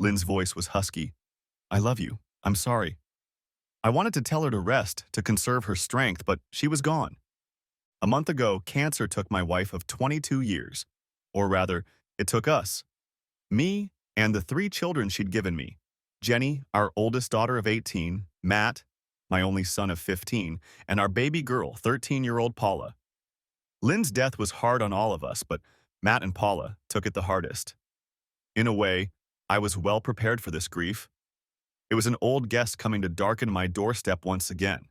Lynn's voice was husky. I love you. I'm sorry. I wanted to tell her to rest, to conserve her strength, but she was gone. A month ago, cancer took my wife of 22 years. Or rather, it took us. Me and the 3 children she'd given me. Jenny, our oldest daughter of 18, Matt, my only son of 15, and our baby girl, 13-year-old Paula. Lynn's death was hard on all of us, but Matt and Paula took it the hardest. In a way, I was well prepared for this grief. It was an old guest coming to darken my doorstep once again.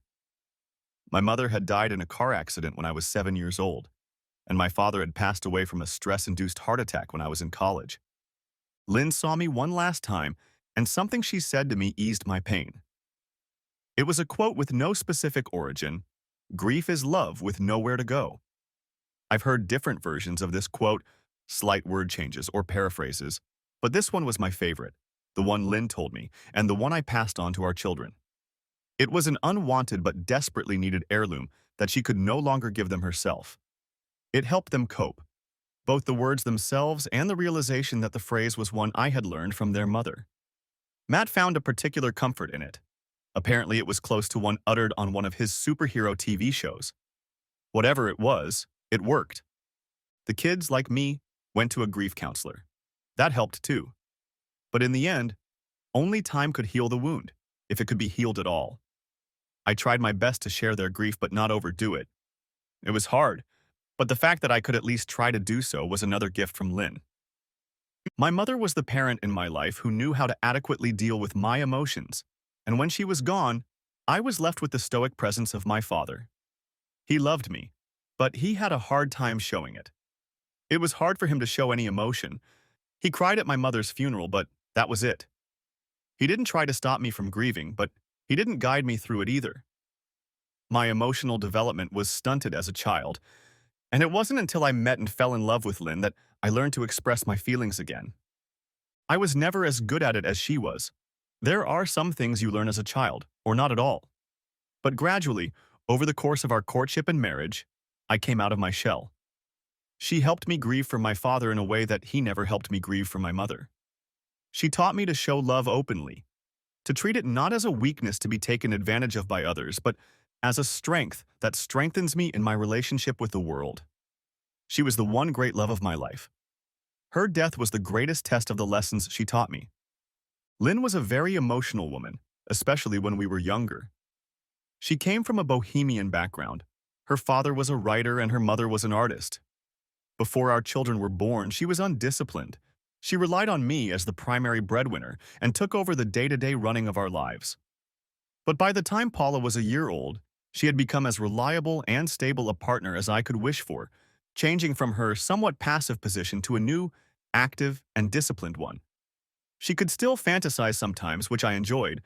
My mother had died in a car accident when I was 7 years old, and my father had passed away from a stress-induced heart attack when I was in college. Lynn saw me one last time, and something she said to me eased my pain. It was a quote with no specific origin. Grief is love with nowhere to go. I've heard different versions of this quote, slight word changes or paraphrases, but this one was my favorite, the one Lynn told me, and the one I passed on to our children. It was an unwanted but desperately needed heirloom that she could no longer give them herself. It helped them cope, both the words themselves and the realization that the phrase was one I had learned from their mother. Matt found a particular comfort in it. Apparently it was close to one uttered on one of his superhero TV shows. Whatever it was, it worked. The kids, like me, went to a grief counselor. That helped too. But in the end, only time could heal the wound, if it could be healed at all. I tried my best to share their grief but not overdo it. It was hard, but the fact that I could at least try to do so was another gift from Lynn. My mother was the parent in my life who knew how to adequately deal with my emotions, and when she was gone, I was left with the stoic presence of my father. He loved me, but he had a hard time showing it. It was hard for him to show any emotion. He cried at my mother's funeral, but that was it. He didn't try to stop me from grieving, but he didn't guide me through it either. My emotional development was stunted as a child, and it wasn't until I met and fell in love with Lynn that I learned to express my feelings again. I was never as good at it as she was. There are some things you learn as a child, or not at all. But gradually, over the course of our courtship and marriage, I came out of my shell. She helped me grieve for my father in a way that he never helped me grieve for my mother. She taught me to show love openly, to treat it not as a weakness to be taken advantage of by others, but as a strength that strengthens me in my relationship with the world. She was the one great love of my life. Her death was the greatest test of the lessons she taught me. Lynn was a very emotional woman, especially when we were younger. She came from a bohemian background. Her father was a writer and her mother was an artist. Before our children were born, she was undisciplined. She relied on me as the primary breadwinner and took over the day-to-day running of our lives. But by the time Paula was a year old, she had become as reliable and stable a partner as I could wish for, changing from her somewhat passive position to a new, active, and disciplined one. She could still fantasize sometimes, which I enjoyed,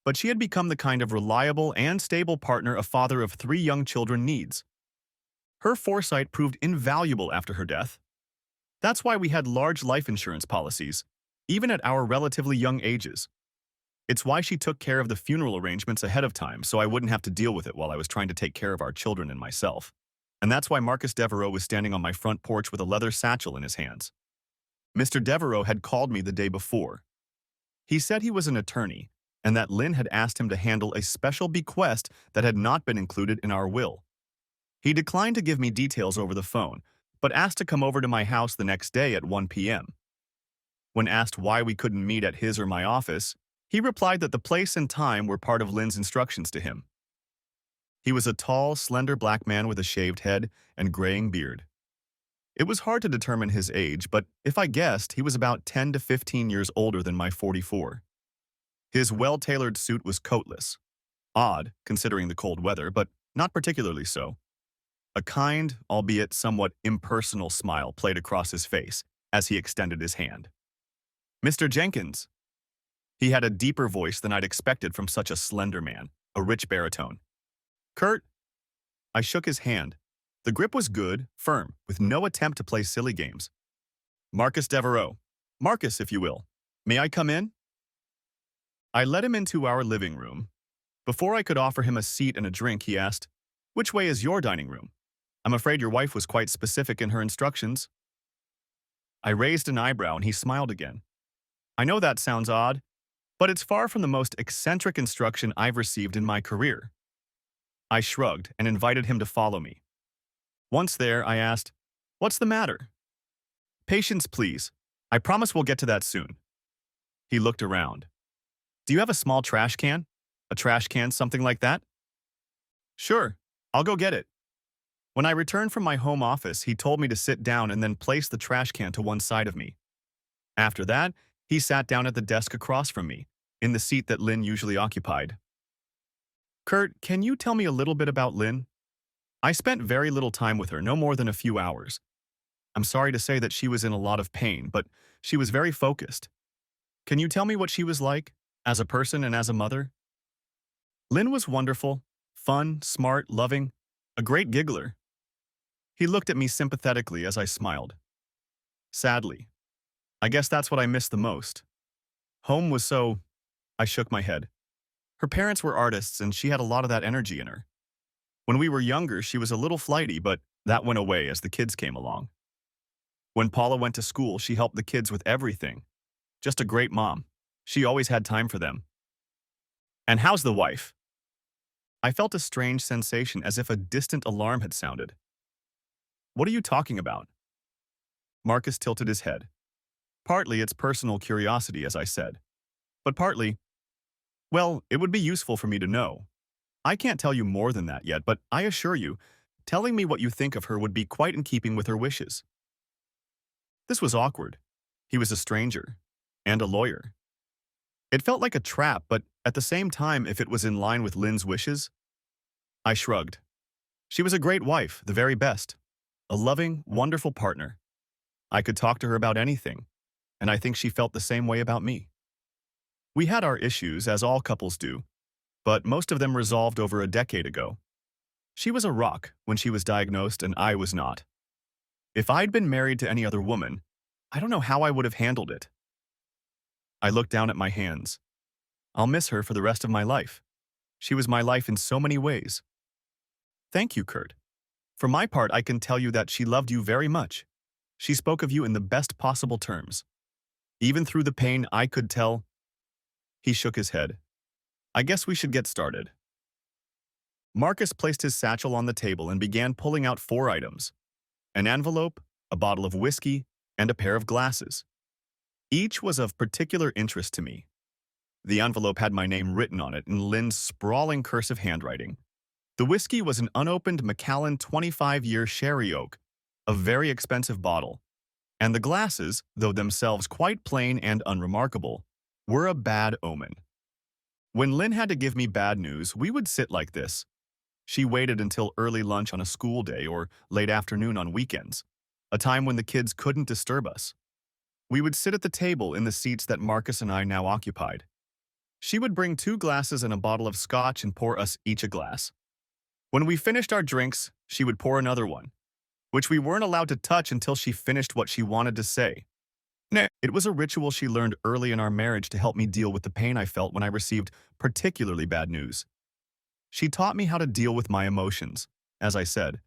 but she had become the kind of reliable and stable partner a father of 3 young children needs. Her foresight proved invaluable after her death. That's why we had large life insurance policies, even at our relatively young ages. It's why she took care of the funeral arrangements ahead of time so I wouldn't have to deal with it while I was trying to take care of our children and myself. And that's why Marcus Devereaux was standing on my front porch with a leather satchel in his hands. Mr. Devereaux had called me the day before. He said he was an attorney and that Lynn had asked him to handle a special bequest that had not been included in our will. He declined to give me details over the phone, but asked to come over to my house the next day at 1 p.m. When asked why we couldn't meet at his or my office, he replied that the place and time were part of Lynn's instructions to him. He was a tall, slender black man with a shaved head and graying beard. It was hard to determine his age, but if I guessed, he was about 10 to 15 years older than my 44. His well-tailored suit was coatless. Odd, considering the cold weather, but not particularly so. A kind, albeit somewhat impersonal smile played across his face as he extended his hand. "Mr. Jenkins." He had a deeper voice than I'd expected from such a slender man, a rich baritone. "Kurt." I shook his hand. The grip was good, firm, with no attempt to play silly games. "Marcus Devereaux. Marcus, if you will. May I come in?" I led him into our living room. Before I could offer him a seat and a drink, he asked, "Which way is your dining room? I'm afraid your wife was quite specific in her instructions." I raised an eyebrow and he smiled again. I know that sounds odd, but it's far from the most eccentric instruction I've received in my career. I shrugged and invited him to follow me. Once there, I asked, "What's the matter?" "Patience, please. I promise we'll get to that soon." He looked around. "Do you have a small trash can? A trash can, something like that?" "Sure, I'll go get it." When I returned from my home office, he told me to sit down and then place the trash can to one side of me. After that, he sat down at the desk across from me, in the seat that Lynn usually occupied. "Kurt, can you tell me a little bit about Lynn? I spent very little time with her, no more than a few hours. I'm sorry to say that she was in a lot of pain, but she was very focused. Can you tell me what she was like, as a person and as a mother?" Lynn was wonderful, fun, smart, loving, a great giggler. He looked at me sympathetically as I smiled. "Sadly, I guess that's what I missed the most. Home was so—" I shook my head. "Her parents were artists and she had a lot of that energy in her. When we were younger, she was a little flighty, but that went away as the kids came along. When Paula went to school, she helped the kids with everything. Just a great mom. She always had time for them." "And how's the wife?" I felt a strange sensation as if a distant alarm had sounded. "What are you talking about?" Marcus tilted his head. "Partly it's personal curiosity, as I said. But partly, well, it would be useful for me to know. I can't tell you more than that yet, but I assure you, telling me what you think of her would be quite in keeping with her wishes." This was awkward. He was a stranger. And a lawyer. It felt like a trap, but at the same time, if it was in line with Lynn's wishes, I shrugged. She was a great wife, the very best. A loving, wonderful partner. I could talk to her about anything, and I think she felt the same way about me. We had our issues, as all couples do, but most of them resolved over a decade ago. She was a rock when she was diagnosed, and I was not. If I'd been married to any other woman, I don't know how I would have handled it. I looked down at my hands. I'll miss her for the rest of my life. She was my life in so many ways. Thank you, Kurt. For my part, I can tell you that she loved you very much. She spoke of you in the best possible terms. Even through the pain, I could tell. He shook his head. I guess we should get started. Marcus placed his satchel on the table and began pulling out 4 items: an envelope, a bottle of whiskey, and a pair of glasses. Each was of particular interest to me. The envelope had my name written on it in Lynn's sprawling cursive handwriting. The whiskey was an unopened Macallan 25-year sherry oak, a very expensive bottle, and the glasses, though themselves quite plain and unremarkable, were a bad omen. When Lynn had to give me bad news, we would sit like this. She waited until early lunch on a school day or late afternoon on weekends, a time when the kids couldn't disturb us. We would sit at the table in the seats that Marcus and I now occupied. She would bring 2 glasses and a bottle of scotch and pour us each a glass. When we finished our drinks, she would pour another one, which we weren't allowed to touch until she finished what she wanted to say. It was a ritual she learned early in our marriage to help me deal with the pain I felt when I received particularly bad news. She taught me how to deal with my emotions, as I said,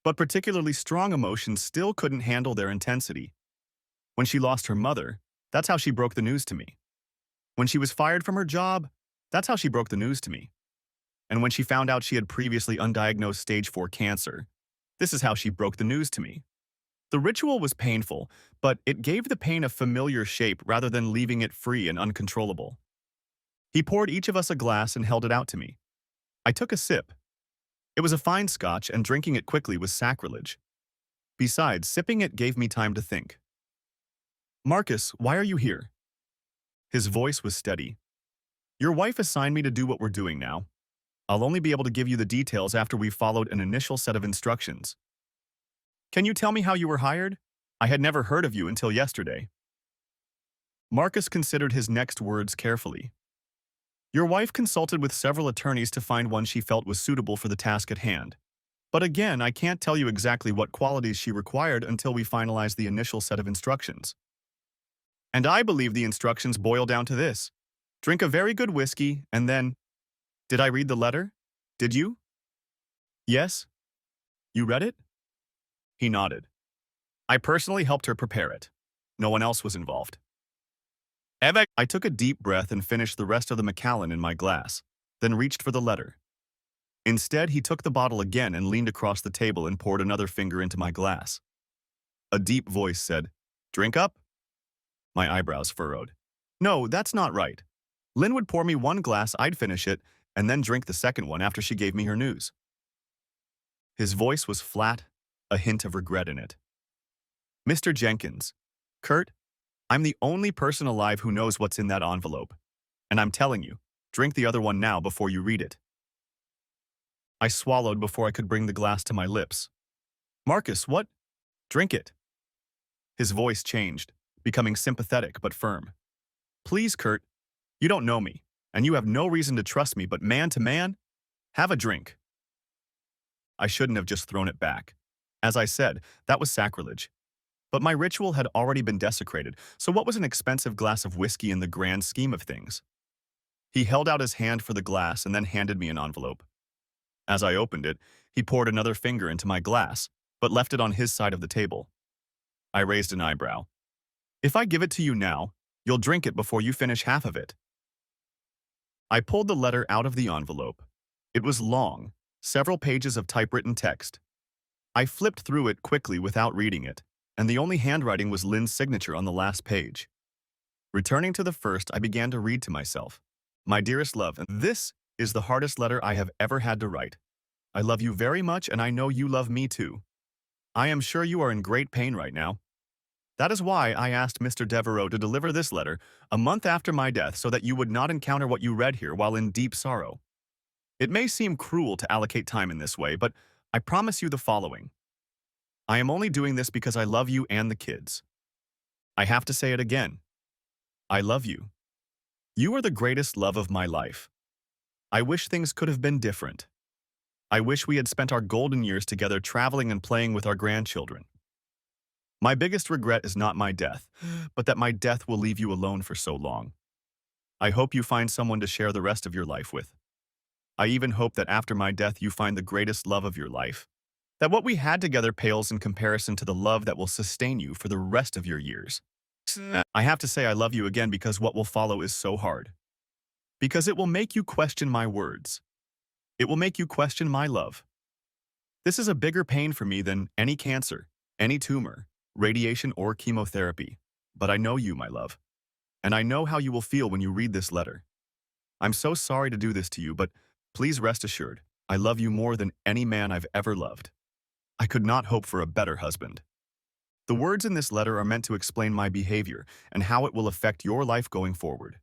but particularly strong emotions still couldn't handle their intensity. When she lost her mother, that's how she broke the news to me. When she was fired from her job, that's how she broke the news to me. And when she found out she had previously undiagnosed stage 4 cancer, this is how she broke the news to me. The ritual was painful, but it gave the pain a familiar shape rather than leaving it free and uncontrollable. He poured each of us a glass and held it out to me. I took a sip. It was a fine scotch, and drinking it quickly was sacrilege. Besides, sipping it gave me time to think. "Marcus, why are you here?" His voice was steady. "Your wife assigned me to do what we're doing now. I'll only be able to give you the details after we've followed an initial set of instructions. Can you tell me how you were hired? I had never heard of you until yesterday." Marcus considered his next words carefully. "Your wife consulted with several attorneys to find one she felt was suitable for the task at hand. But again, I can't tell you exactly what qualities she required until we finalize the initial set of instructions. And I believe the instructions boil down to this: drink a very good whiskey, and then—" "Did I read the letter? Did you?" "Yes." "You read it?" He nodded. "I personally helped her prepare it. No one else was involved." I took a deep breath and finished the rest of the Macallan in my glass, then reached for the letter. Instead, he took the bottle again and leaned across the table and poured another finger into my glass. A deep voice said, "Drink up?" My eyebrows furrowed. No, that's not right. Lynn would pour me one glass, I'd finish it, and then drink the second one after she gave me her news. His voice was flat, a hint of regret in it. Mr. Jenkins, Kurt, I'm the only person alive who knows what's in that envelope. And I'm telling you, drink the other one now before you read it. I swallowed before I could bring the glass to my lips. Marcus, what? Drink it. His voice changed, becoming sympathetic but firm. Please, Kurt, you don't know me, and you have no reason to trust me, but man to man, have a drink. I shouldn't have just thrown it back. As I said, that was sacrilege. But my ritual had already been desecrated, so what was an expensive glass of whiskey in the grand scheme of things? He held out his hand for the glass and then handed me an envelope. As I opened it, he poured another finger into my glass, but left it on his side of the table. I raised an eyebrow. If I give it to you now, you'll drink it before you finish half of it. I pulled the letter out of the envelope. It was long, several pages of typewritten text. I flipped through it quickly without reading it, and the only handwriting was Lynn's signature on the last page. Returning to the first, I began to read to myself. My dearest love, this is the hardest letter I have ever had to write. I love you very much, and I know you love me too. I am sure you are in great pain right now. That is why I asked Mr. Devereaux to deliver this letter a month after my death so that you would not encounter what you read here while in deep sorrow. It may seem cruel to allocate time in this way, but I promise you the following. I am only doing this because I love you and the kids. I have to say it again. I love you. You are the greatest love of my life. I wish things could have been different. I wish we had spent our golden years together traveling and playing with our grandchildren. My biggest regret is not my death, but that my death will leave you alone for so long. I hope you find someone to share the rest of your life with. I even hope that after my death you find the greatest love of your life. That what we had together pales in comparison to the love that will sustain you for the rest of your years. I have to say I love you again because what will follow is so hard. Because it will make you question my words. It will make you question my love. This is a bigger pain for me than any cancer, any tumor, radiation, or chemotherapy. But I know you, my love. And I know how you will feel when you read this letter. I'm so sorry to do this to you, but please rest assured, I love you more than any man I've ever loved. I could not hope for a better husband. The words in this letter are meant to explain my behavior and how it will affect your life going forward.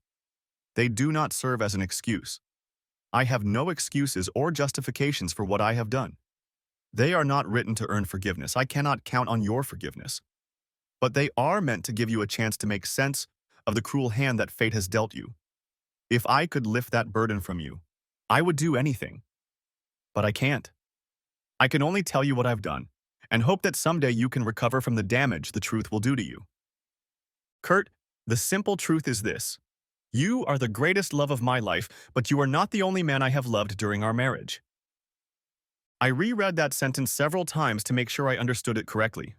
They do not serve as an excuse. I have no excuses or justifications for what I have done. They are not written to earn forgiveness. I cannot count on your forgiveness. But they are meant to give you a chance to make sense of the cruel hand that fate has dealt you. If I could lift that burden from you, I would do anything. But I can't. I can only tell you what I've done, and hope that someday you can recover from the damage the truth will do to you. Kurt, the simple truth is this. You are the greatest love of my life, but you are not the only man I have loved during our marriage. I reread that sentence several times to make sure I understood it correctly.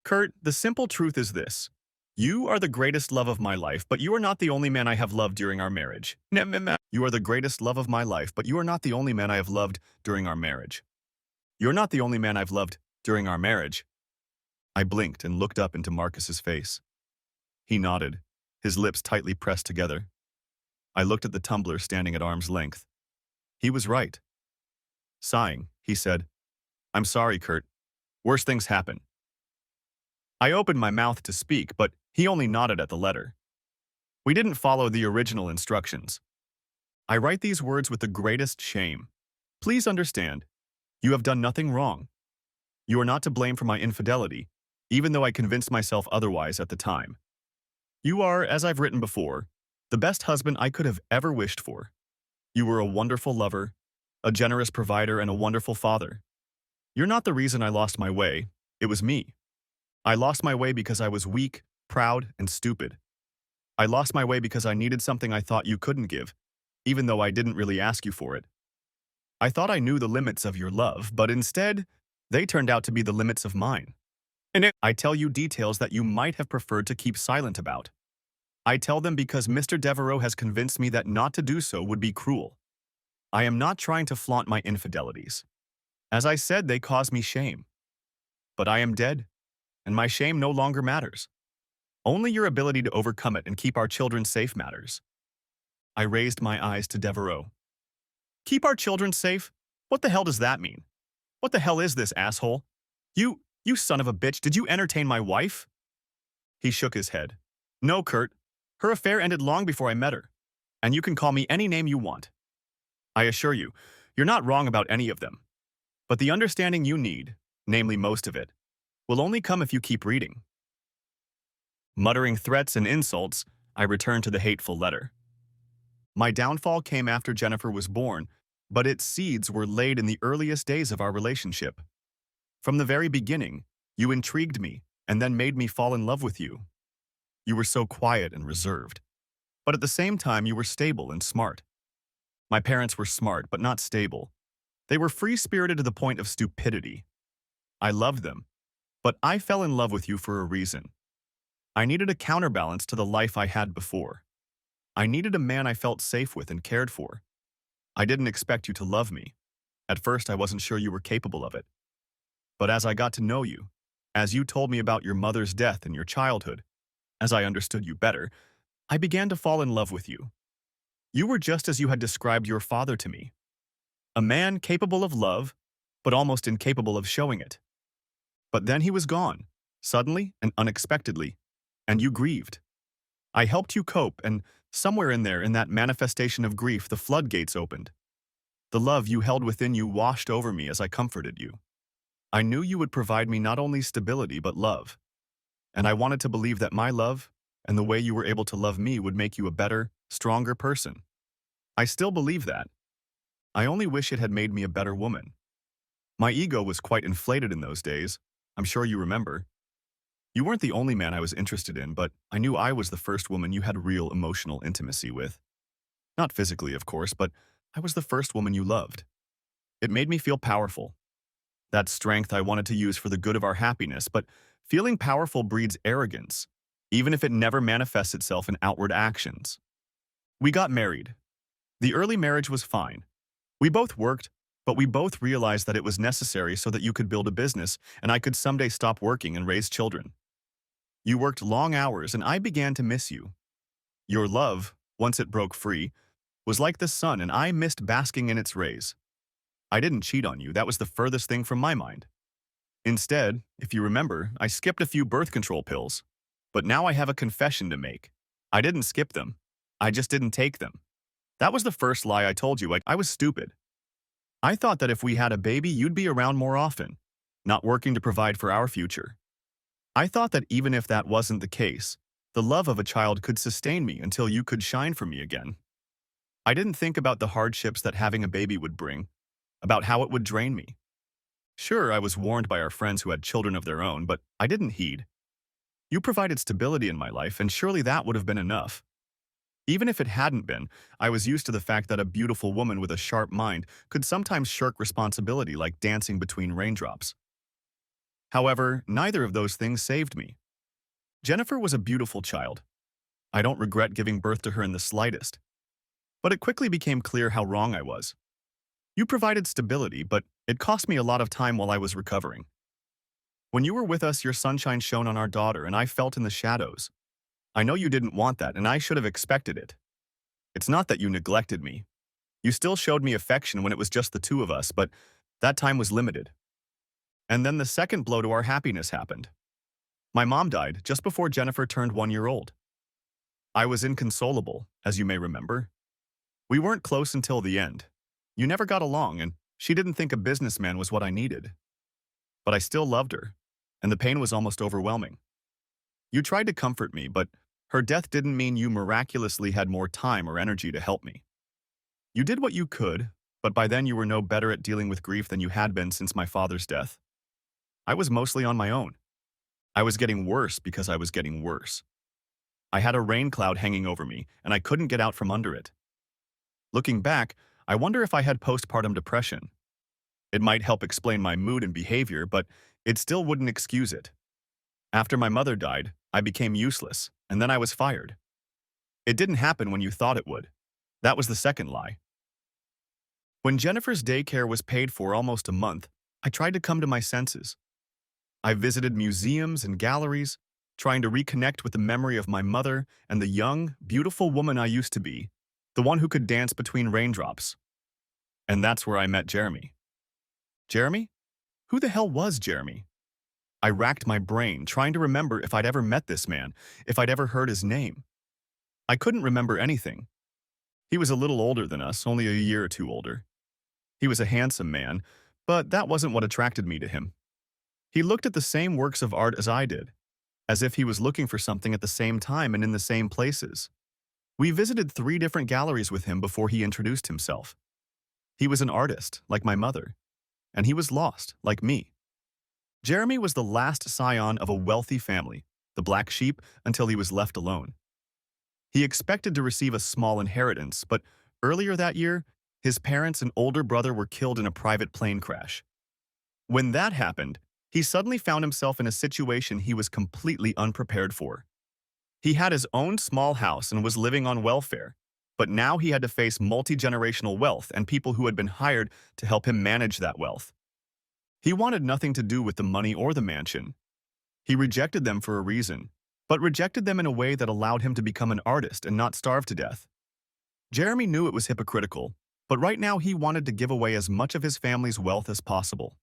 Kurt, the simple truth is this. You are the greatest love of my life, but you are not the only man I have loved during our marriage. You are the greatest love of my life, but you are not the only man I have loved during our marriage. You're not the only man I've loved during our marriage. I blinked and looked up into Marcus's face. He nodded, his lips tightly pressed together. I looked at the tumbler standing at arm's length. He was right. Sighing, he said, I'm sorry, Kurt. Worse things happen. I opened my mouth to speak, but he only nodded at the letter. We didn't follow the original instructions. I write these words with the greatest shame. Please understand, you have done nothing wrong. You are not to blame for my infidelity, even though I convinced myself otherwise at the time. You are, as I've written before, the best husband I could have ever wished for. You were a wonderful lover, a generous provider, and a wonderful father. You're not the reason I lost my way. It was me. I lost my way because I was weak, proud, and stupid. I lost my way because I needed something I thought you couldn't give, even though I didn't really ask you for it. I thought I knew the limits of your love, but instead, they turned out to be the limits of mine. I tell you details that you might have preferred to keep silent about. I tell them because Mr. Devereaux has convinced me that not to do so would be cruel. I am not trying to flaunt my infidelities. As I said, they cause me shame. But I am dead, and my shame no longer matters. Only your ability to overcome it and keep our children safe matters. I raised my eyes to Devereaux. Keep our children safe? What the hell does that mean? What the hell is this, asshole? You son of a bitch, did you entertain my wife? He shook his head. No, Kurt. Her affair ended long before I met her. And you can call me any name you want. I assure you, you're not wrong about any of them. But the understanding you need, namely most of it, will only come if you keep reading. Muttering threats and insults, I returned to the hateful letter. My downfall came after Jennifer was born, but its seeds were laid in the earliest days of our relationship. From the very beginning, you intrigued me and then made me fall in love with you. You were so quiet and reserved, but at the same time you were stable and smart. My parents were smart but not stable. They were free-spirited to the point of stupidity. I loved them, but I fell in love with you for a reason. I needed a counterbalance to the life I had before. I needed a man I felt safe with and cared for. I didn't expect you to love me. At first, I wasn't sure you were capable of it. But as I got to know you, as you told me about your mother's death and your childhood, as I understood you better, I began to fall in love with you. You were just as you had described your father to me. A man capable of love, but almost incapable of showing it. But then he was gone, suddenly and unexpectedly, and you grieved. I helped you cope, and somewhere in there, in that manifestation of grief, the floodgates opened. The love you held within you washed over me as I comforted you. I knew you would provide me not only stability but love. And I wanted to believe that my love, and the way you were able to love me, would make you a better, stronger person. I still believe that. I only wish it had made me a better woman. My ego was quite inflated in those days. I'm sure you remember. You weren't the only man I was interested in, but I knew I was the first woman you had real emotional intimacy with. Not physically, of course, but I was the first woman you loved. It made me feel powerful. That strength I wanted to use for the good of our happiness, but feeling powerful breeds arrogance, even if it never manifests itself in outward actions. We got married. The early marriage was fine. We both worked, but we both realized that it was necessary so that you could build a business and I could someday stop working and raise children. You worked long hours and I began to miss you. Your love, once it broke free, was like the sun and I missed basking in its rays. I didn't cheat on you, that was the furthest thing from my mind. Instead, if you remember, I skipped a few birth control pills. But now I have a confession to make. I didn't skip them. I just didn't take them. That was the first lie I told you. I was stupid. I thought that if we had a baby, you'd be around more often, not working to provide for our future. I thought that even if that wasn't the case, the love of a child could sustain me until you could shine for me again. I didn't think about the hardships that having a baby would bring, about how it would drain me. Sure, I was warned by our friends who had children of their own, but I didn't heed. You provided stability in my life, and surely that would have been enough. Even if it hadn't been, I was used to the fact that a beautiful woman with a sharp mind could sometimes shirk responsibility like dancing between raindrops. However, neither of those things saved me. Jennifer was a beautiful child. I don't regret giving birth to her in the slightest. But it quickly became clear how wrong I was. You provided stability, but it cost me a lot of time while I was recovering. When you were with us, your sunshine shone on our daughter, and I felt in the shadows. I know you didn't want that, and I should have expected it. It's not that you neglected me. You still showed me affection when it was just the two of us, but that time was limited. And then the second blow to our happiness happened. My mom died just before Jennifer turned 1 year old. I was inconsolable, as you may remember. We weren't close until the end. You never got along, and she didn't think a businessman was what I needed. But I still loved her, and the pain was almost overwhelming. You tried to comfort me, but her death didn't mean you miraculously had more time or energy to help me. You did what you could, but by then you were no better at dealing with grief than you had been since my father's death. I was mostly on my own. I was getting worse because I was getting worse. I had a rain cloud hanging over me, and I couldn't get out from under it. Looking back, I wonder if I had postpartum depression. It might help explain my mood and behavior, but it still wouldn't excuse it. After my mother died, I became useless, and then I was fired. It didn't happen when you thought it would. That was the second lie. When Jennifer's daycare was paid for almost a month, I tried to come to my senses. I visited museums and galleries, trying to reconnect with the memory of my mother and the young, beautiful woman I used to be, the one who could dance between raindrops. And that's where I met Jeremy. Jeremy? Who the hell was Jeremy? I racked my brain, trying to remember if I'd ever met this man, if I'd ever heard his name. I couldn't remember anything. He was a little older than us, only a year or two older. He was a handsome man, but that wasn't what attracted me to him. He looked at the same works of art as I did, as if he was looking for something at the same time and in the same places. We visited 3 different galleries with him before he introduced himself. He was an artist, like my mother, and he was lost, like me. Jeremy was the last scion of a wealthy family, the black sheep, until he was left alone. He expected to receive a small inheritance, but earlier that year, his parents and older brother were killed in a private plane crash. When that happened, he suddenly found himself in a situation he was completely unprepared for. He had his own small house and was living on welfare, but now he had to face multi-generational wealth and people who had been hired to help him manage that wealth. He wanted nothing to do with the money or the mansion. He rejected them for a reason, but rejected them in a way that allowed him to become an artist and not starve to death. Jeremy knew it was hypocritical, but right now he wanted to give away as much of his family's wealth as possible.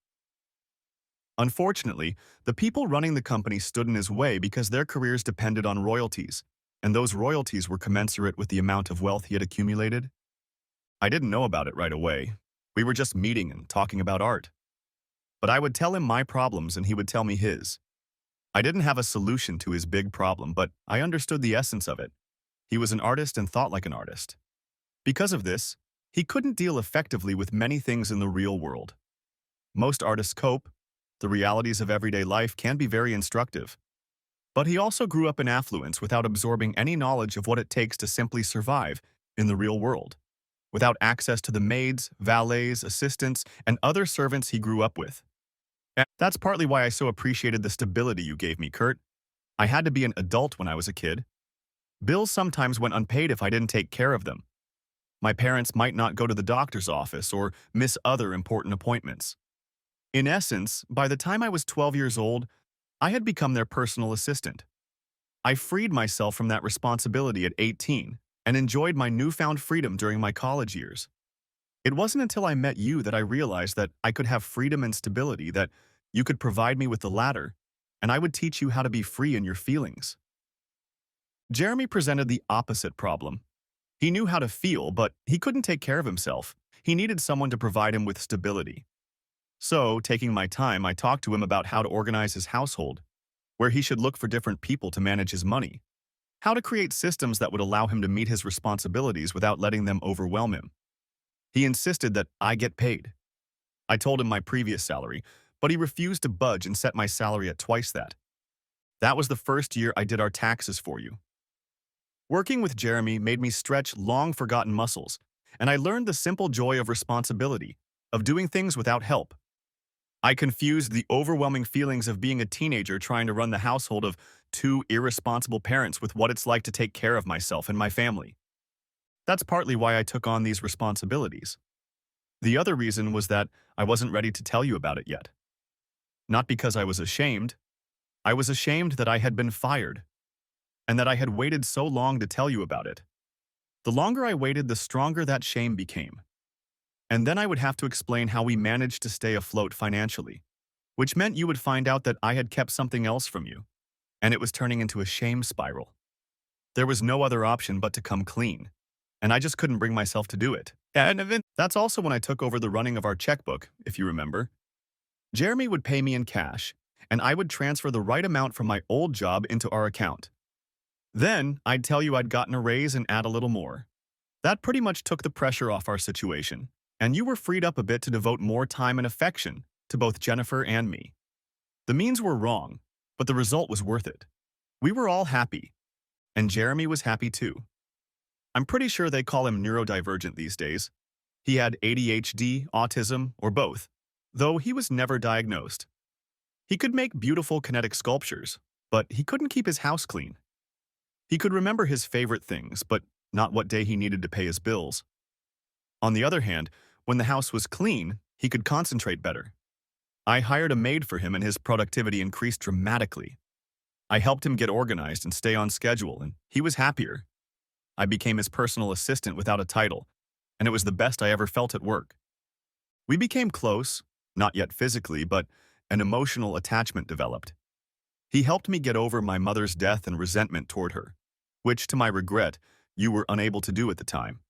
Unfortunately, the people running the company stood in his way because their careers depended on royalties, and those royalties were commensurate with the amount of wealth he had accumulated. I didn't know about it right away. We were just meeting and talking about art. But I would tell him my problems and he would tell me his. I didn't have a solution to his big problem, but I understood the essence of it. He was an artist and thought like an artist. Because of this, he couldn't deal effectively with many things in the real world. Most artists cope. The realities of everyday life can be very instructive. But he also grew up in affluence without absorbing any knowledge of what it takes to simply survive in the real world, without access to the maids, valets, assistants, and other servants he grew up with. And that's partly why I so appreciated the stability you gave me, Kurt. I had to be an adult when I was a kid. Bills sometimes went unpaid if I didn't take care of them. My parents might not go to the doctor's office or miss other important appointments. In essence, by the time I was 12 years old, I had become their personal assistant. I freed myself from that responsibility at 18 and enjoyed my newfound freedom during my college years. It wasn't until I met you that I realized that I could have freedom and stability, that you could provide me with the latter, and I would teach you how to be free in your feelings. Jeremy presented the opposite problem. He knew how to feel, but he couldn't take care of himself. He needed someone to provide him with stability. So, taking my time, I talked to him about how to organize his household, where he should look for different people to manage his money, how to create systems that would allow him to meet his responsibilities without letting them overwhelm him. He insisted that I get paid. I told him my previous salary, but he refused to budge and set my salary at twice that. That was the first year I did our taxes for you. Working with Jeremy made me stretch long-forgotten muscles, and I learned the simple joy of responsibility, of doing things without help. I confused the overwhelming feelings of being a teenager trying to run the household of 2 irresponsible parents with what it's like to take care of myself and my family. That's partly why I took on these responsibilities. The other reason was that I wasn't ready to tell you about it yet. Not because I was ashamed. I was ashamed that I had been fired, and that I had waited so long to tell you about it. The longer I waited, the stronger that shame became. And then I would have to explain how we managed to stay afloat financially, which meant you would find out that I had kept something else from you, and it was turning into a shame spiral. There was no other option but to come clean, and I just couldn't bring myself to do it. That's also when I took over the running of our checkbook, if you remember. Jeremy would pay me in cash, and I would transfer the right amount from my old job into our account. Then, I'd tell you I'd gotten a raise and add a little more. That pretty much took the pressure off our situation, and you were freed up a bit to devote more time and affection to both Jennifer and me. The means were wrong, but the result was worth it. We were all happy, and Jeremy was happy too. I'm pretty sure they call him neurodivergent these days. He had ADHD, autism, or both, though he was never diagnosed. He could make beautiful kinetic sculptures, but he couldn't keep his house clean. He could remember his favorite things, but not what day he needed to pay his bills. On the other hand, when the house was clean, he could concentrate better. I hired a maid for him and his productivity increased dramatically. I helped him get organized and stay on schedule, and he was happier. I became his personal assistant without a title, and it was the best I ever felt at work. We became close, not yet physically, but an emotional attachment developed. He helped me get over my mother's death and resentment toward her, which, to my regret, you were unable to do at the time.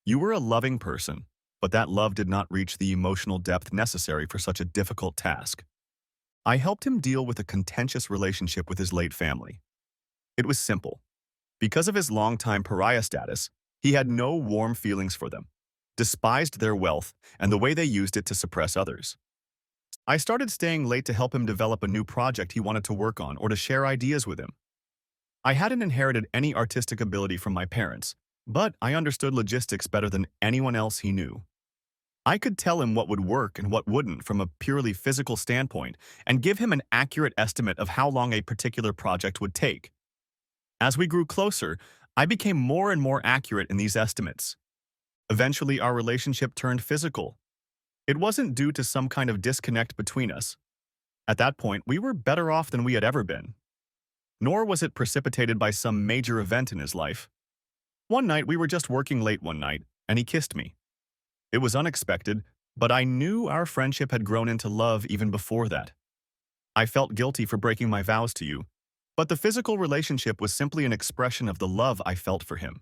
You were a loving person, but that love did not reach the emotional depth necessary for such a difficult task. I helped him deal with a contentious relationship with his late family. It was simple. Because of his longtime pariah status, he had no warm feelings for them, despised their wealth, and the way they used it to suppress others. I started staying late to help him develop a new project he wanted to work on or to share ideas with him. I hadn't inherited any artistic ability from my parents, but I understood logistics better than anyone else he knew. I could tell him what would work and what wouldn't from a purely physical standpoint and give him an accurate estimate of how long a particular project would take. As we grew closer, I became more and more accurate in these estimates. Eventually, our relationship turned physical. It wasn't due to some kind of disconnect between us. At that point, we were better off than we had ever been. Nor was it precipitated by some major event in his life. One night, we were just working late one night, and he kissed me. It was unexpected, but I knew our friendship had grown into love even before that. I felt guilty for breaking my vows to you, but the physical relationship was simply an expression of the love I felt for him.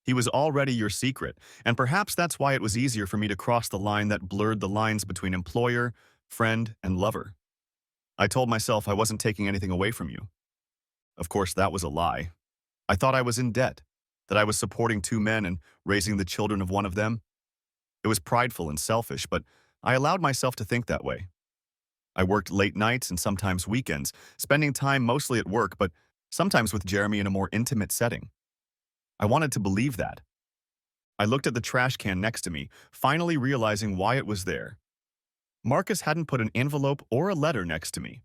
He was already your secret, and perhaps that's why it was easier for me to cross the line that blurred the lines between employer, friend, and lover. I told myself I wasn't taking anything away from you. Of course, that was a lie. I thought I was in debt, that I was supporting two men and raising the children of one of them. It was prideful and selfish, but I allowed myself to think that way. I worked late nights and sometimes weekends, spending time mostly at work, but sometimes with Jeremy in a more intimate setting. I wanted to believe that. I looked at the trash can next to me, finally realizing why it was there. Marcus hadn't put an envelope or a letter next to me.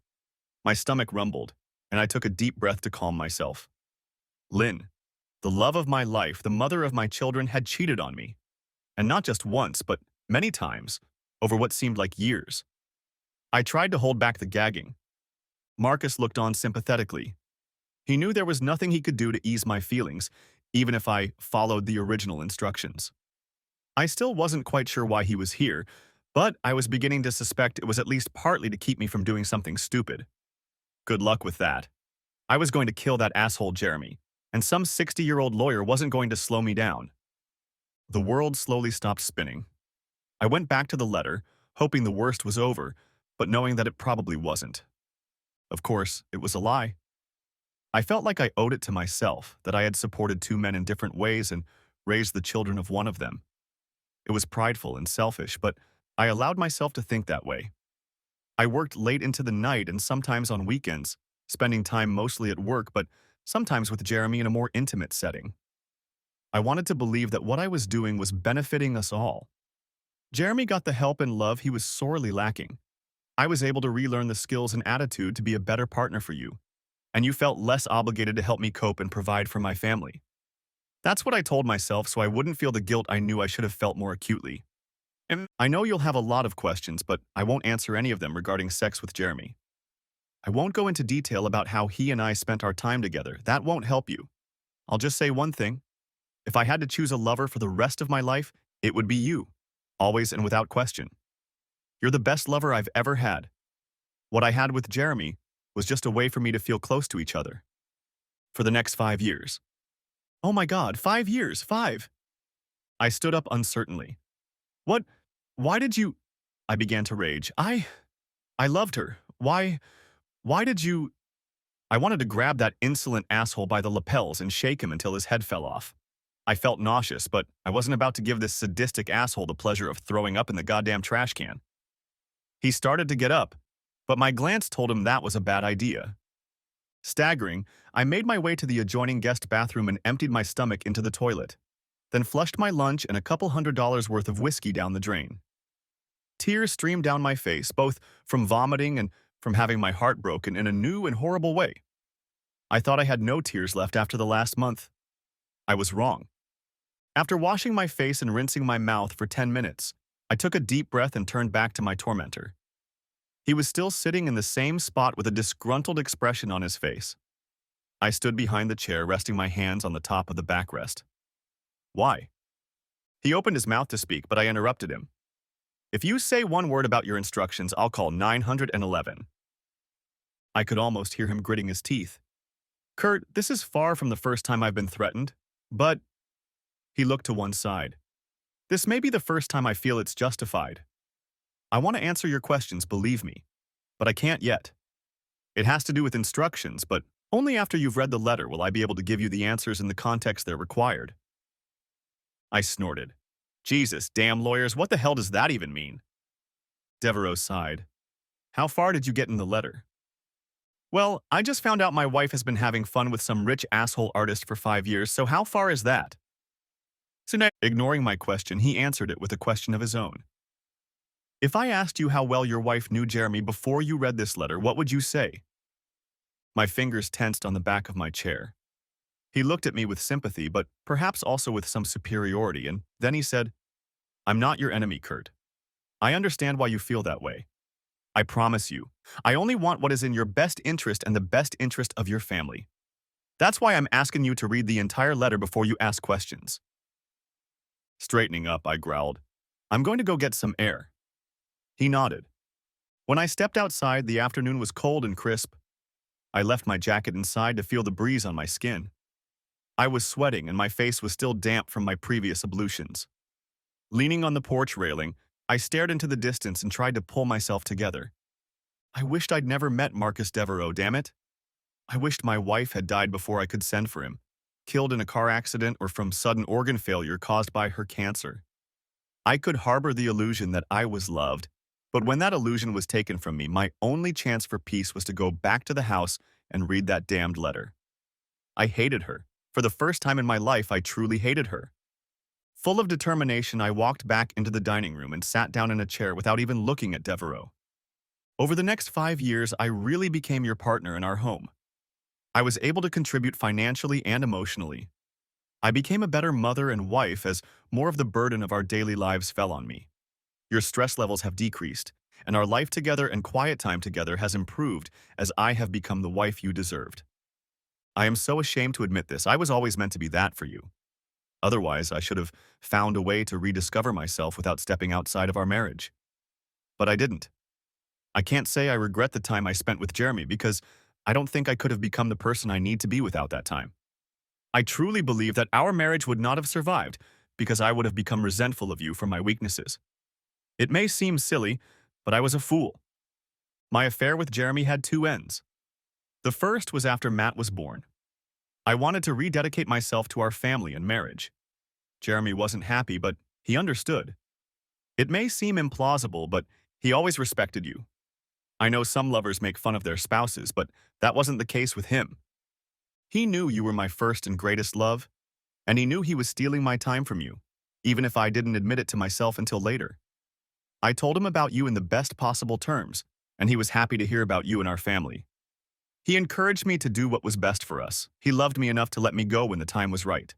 My stomach rumbled, and I took a deep breath to calm myself. Lynn, the love of my life, the mother of my children, had cheated on me. And not just once, but many times, over what seemed like years. I tried to hold back the gagging. Marcus looked on sympathetically. He knew there was nothing he could do to ease my feelings, even if I followed the original instructions. I still wasn't quite sure why he was here, but I was beginning to suspect it was at least partly to keep me from doing something stupid. Good luck with that. I was going to kill that asshole Jeremy, and some 60-year-old lawyer wasn't going to slow me down. The world slowly stopped spinning. I went back to the letter, hoping the worst was over, but knowing that it probably wasn't. Of course, it was a lie. I felt like I owed it to myself that I had supported two men in different ways and raised the children of one of them. It was prideful and selfish, but I allowed myself to think that way. I worked late into the night and sometimes on weekends, spending time mostly at work, but sometimes with Jeremy in a more intimate setting. I wanted to believe that what I was doing was benefiting us all. Jeremy got the help and love he was sorely lacking. I was able to relearn the skills and attitude to be a better partner for you, and you felt less obligated to help me cope and provide for my family. That's what I told myself so I wouldn't feel the guilt I knew I should have felt more acutely. And I know you'll have a lot of questions, but I won't answer any of them regarding sex with Jeremy. I won't go into detail about how he and I spent our time together. That won't help you. I'll just say one thing. If I had to choose a lover for the rest of my life, it would be you, always and without question. You're the best lover I've ever had. What I had with Jeremy was just a way for me to feel close to each other. For the next 5 years. Oh my God, 5 years, 5! I stood up uncertainly. What? Why did you? I began to rage. I loved her. Why did you? I wanted to grab that insolent asshole by the lapels and shake him until his head fell off. I felt nauseous, but I wasn't about to give this sadistic asshole the pleasure of throwing up in the goddamn trash can. He started to get up, but my glance told him that was a bad idea. Staggering, I made my way to the adjoining guest bathroom and emptied my stomach into the toilet, then flushed my lunch and a couple $100 worth of whiskey down the drain. Tears streamed down my face, both from vomiting and from having my heart broken in a new and horrible way. I thought I had no tears left after the last month. I was wrong. After washing my face and rinsing my mouth for 10 minutes, I took a deep breath and turned back to my tormentor. He was still sitting in the same spot with a disgruntled expression on his face. I stood behind the chair, resting my hands on the top of the backrest. Why? He opened his mouth to speak, but I interrupted him. If you say one word about your instructions, I'll call 911. I could almost hear him gritting his teeth. Kurt, this is far from the first time I've been threatened, but… He looked to one side. This may be the first time I feel it's justified. I want to answer your questions, believe me, but I can't yet. It has to do with instructions, but only after you've read the letter will I be able to give you the answers in the context they're required. I snorted. Jesus, damn lawyers, what the hell does that even mean? Devereaux sighed. How far did you get in the letter? Well, I just found out my wife has been having fun with some rich asshole artist for 5 years, so how far is that? So now, ignoring my question, he answered it with a question of his own. If I asked you how well your wife knew Jeremy before you read this letter, what would you say? My fingers tensed on the back of my chair. He looked at me with sympathy, but perhaps also with some superiority, and then he said, I'm not your enemy, Kurt. I understand why you feel that way. I promise you, I only want what is in your best interest and the best interest of your family. That's why I'm asking you to read the entire letter before you ask questions. Straightening up, I growled, I'm going to go get some air. He nodded. When I stepped outside, the afternoon was cold and crisp. I left my jacket inside to feel the breeze on my skin. I was sweating and my face was still damp from my previous ablutions. Leaning on the porch railing, I stared into the distance and tried to pull myself together. I wished I'd never met Marcus Devereaux, damn it. I wished my wife had died before I could send for him, killed in a car accident or from sudden organ failure caused by her cancer. I could harbor the illusion that I was loved, but when that illusion was taken from me, my only chance for peace was to go back to the house and read that damned letter. I hated her. For the first time in my life, I truly hated her. Full of determination, I walked back into the dining room and sat down in a chair without even looking at Devereaux. Over the next 5 years, I really became your partner in our home. I was able to contribute financially and emotionally. I became a better mother and wife as more of the burden of our daily lives fell on me. Your stress levels have decreased, and our life together and quiet time together has improved as I have become the wife you deserved. I am so ashamed to admit this. I was always meant to be that for you. Otherwise, I should have found a way to rediscover myself without stepping outside of our marriage. But I didn't. I can't say I regret the time I spent with Jeremy because I don't think I could have become the person I need to be without that time. I truly believe that our marriage would not have survived because I would have become resentful of you for my weaknesses. It may seem silly, but I was a fool. My affair with Jeremy had 2 ends. The first was after Matt was born. I wanted to rededicate myself to our family and marriage. Jeremy wasn't happy, but he understood. It may seem implausible, but he always respected you. I know some lovers make fun of their spouses, but that wasn't the case with him. He knew you were my first and greatest love, and he knew he was stealing my time from you, even if I didn't admit it to myself until later. I told him about you in the best possible terms, and he was happy to hear about you and our family. He encouraged me to do what was best for us. He loved me enough to let me go when the time was right.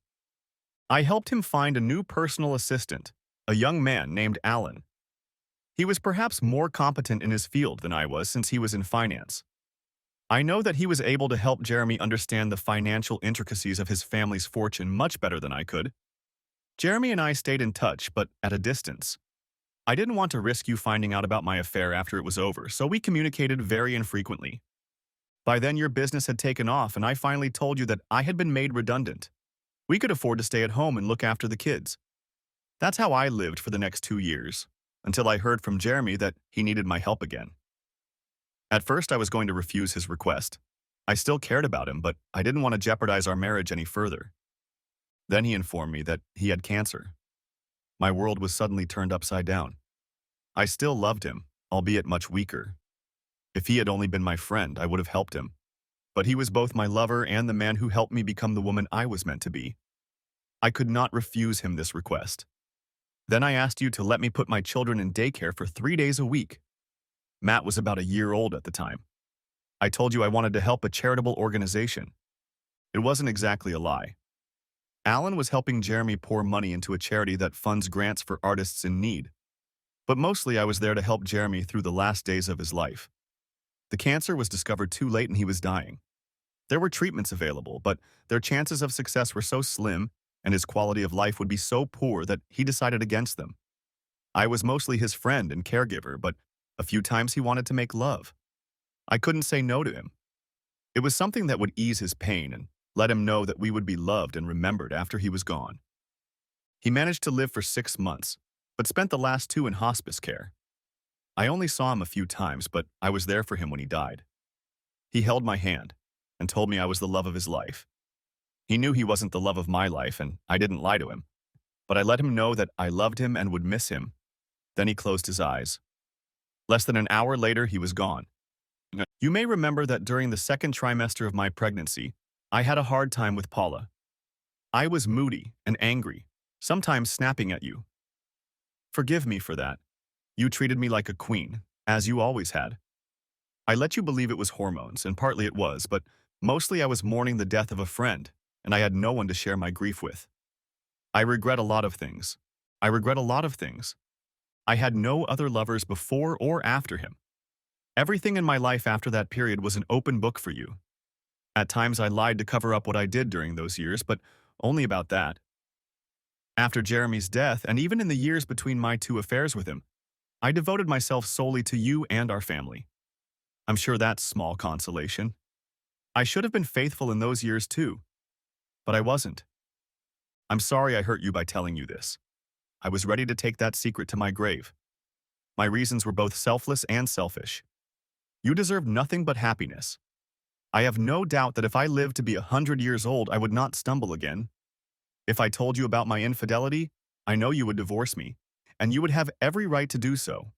I helped him find a new personal assistant, a young man named Alan. He was perhaps more competent in his field than I was since he was in finance. I know that he was able to help Jeremy understand the financial intricacies of his family's fortune much better than I could. Jeremy and I stayed in touch, but at a distance. I didn't want to risk you finding out about my affair after it was over, so we communicated very infrequently. By then, your business had taken off, and I finally told you that I had been made redundant. We could afford to stay at home and look after the kids. That's how I lived for the next 2 years, until I heard from Jeremy that he needed my help again. At first, I was going to refuse his request. I still cared about him, but I didn't want to jeopardize our marriage any further. Then he informed me that he had cancer. My world was suddenly turned upside down. I still loved him, albeit much weaker. If he had only been my friend, I would have helped him. But he was both my lover and the man who helped me become the woman I was meant to be. I could not refuse him this request. Then I asked you to let me put my children in daycare for 3 days a week. Matt was about a year old at the time. I told you I wanted to help a charitable organization, It wasn't exactly a lie. Alan was helping Jeremy pour money into a charity that funds grants for artists in need. But mostly I was there to help Jeremy through the last days of his life. The cancer was discovered too late and he was dying. There were treatments available, but their chances of success were so slim and his quality of life would be so poor that he decided against them. I was mostly his friend and caregiver, but a few times he wanted to make love. I couldn't say no to him. It was something that would ease his pain and let him know that we would be loved and remembered after he was gone. He managed to live for 6 months, but spent the last 2 in hospice care. I only saw him a few times, but I was there for him when he died. He held my hand and told me I was the love of his life. He knew he wasn't the love of my life, and I didn't lie to him. But I let him know that I loved him and would miss him. Then he closed his eyes. Less than an hour later, he was gone. You may remember that during the second trimester of my pregnancy, I had a hard time with Paula. I was moody and angry, sometimes snapping at you. Forgive me for that. You treated me like a queen, as you always had. I let you believe it was hormones, and partly it was, but mostly I was mourning the death of a friend, and I had no one to share my grief with. I regret a lot of things. I regret a lot of things. I had no other lovers before or after him. Everything in my life after that period was an open book for you. At times I lied to cover up what I did during those years, but only about that. After Jeremy's death, and even in the years between my 2 affairs with him, I devoted myself solely to you and our family. I'm sure that's small consolation. I should have been faithful in those years too, but I wasn't. I'm sorry I hurt you by telling you this. I was ready to take that secret to my grave. My reasons were both selfless and selfish. You deserve nothing but happiness. I have no doubt that if I lived to be 100 years old, I would not stumble again. If I told you about my infidelity, I know you would divorce me, and you would have every right to do so.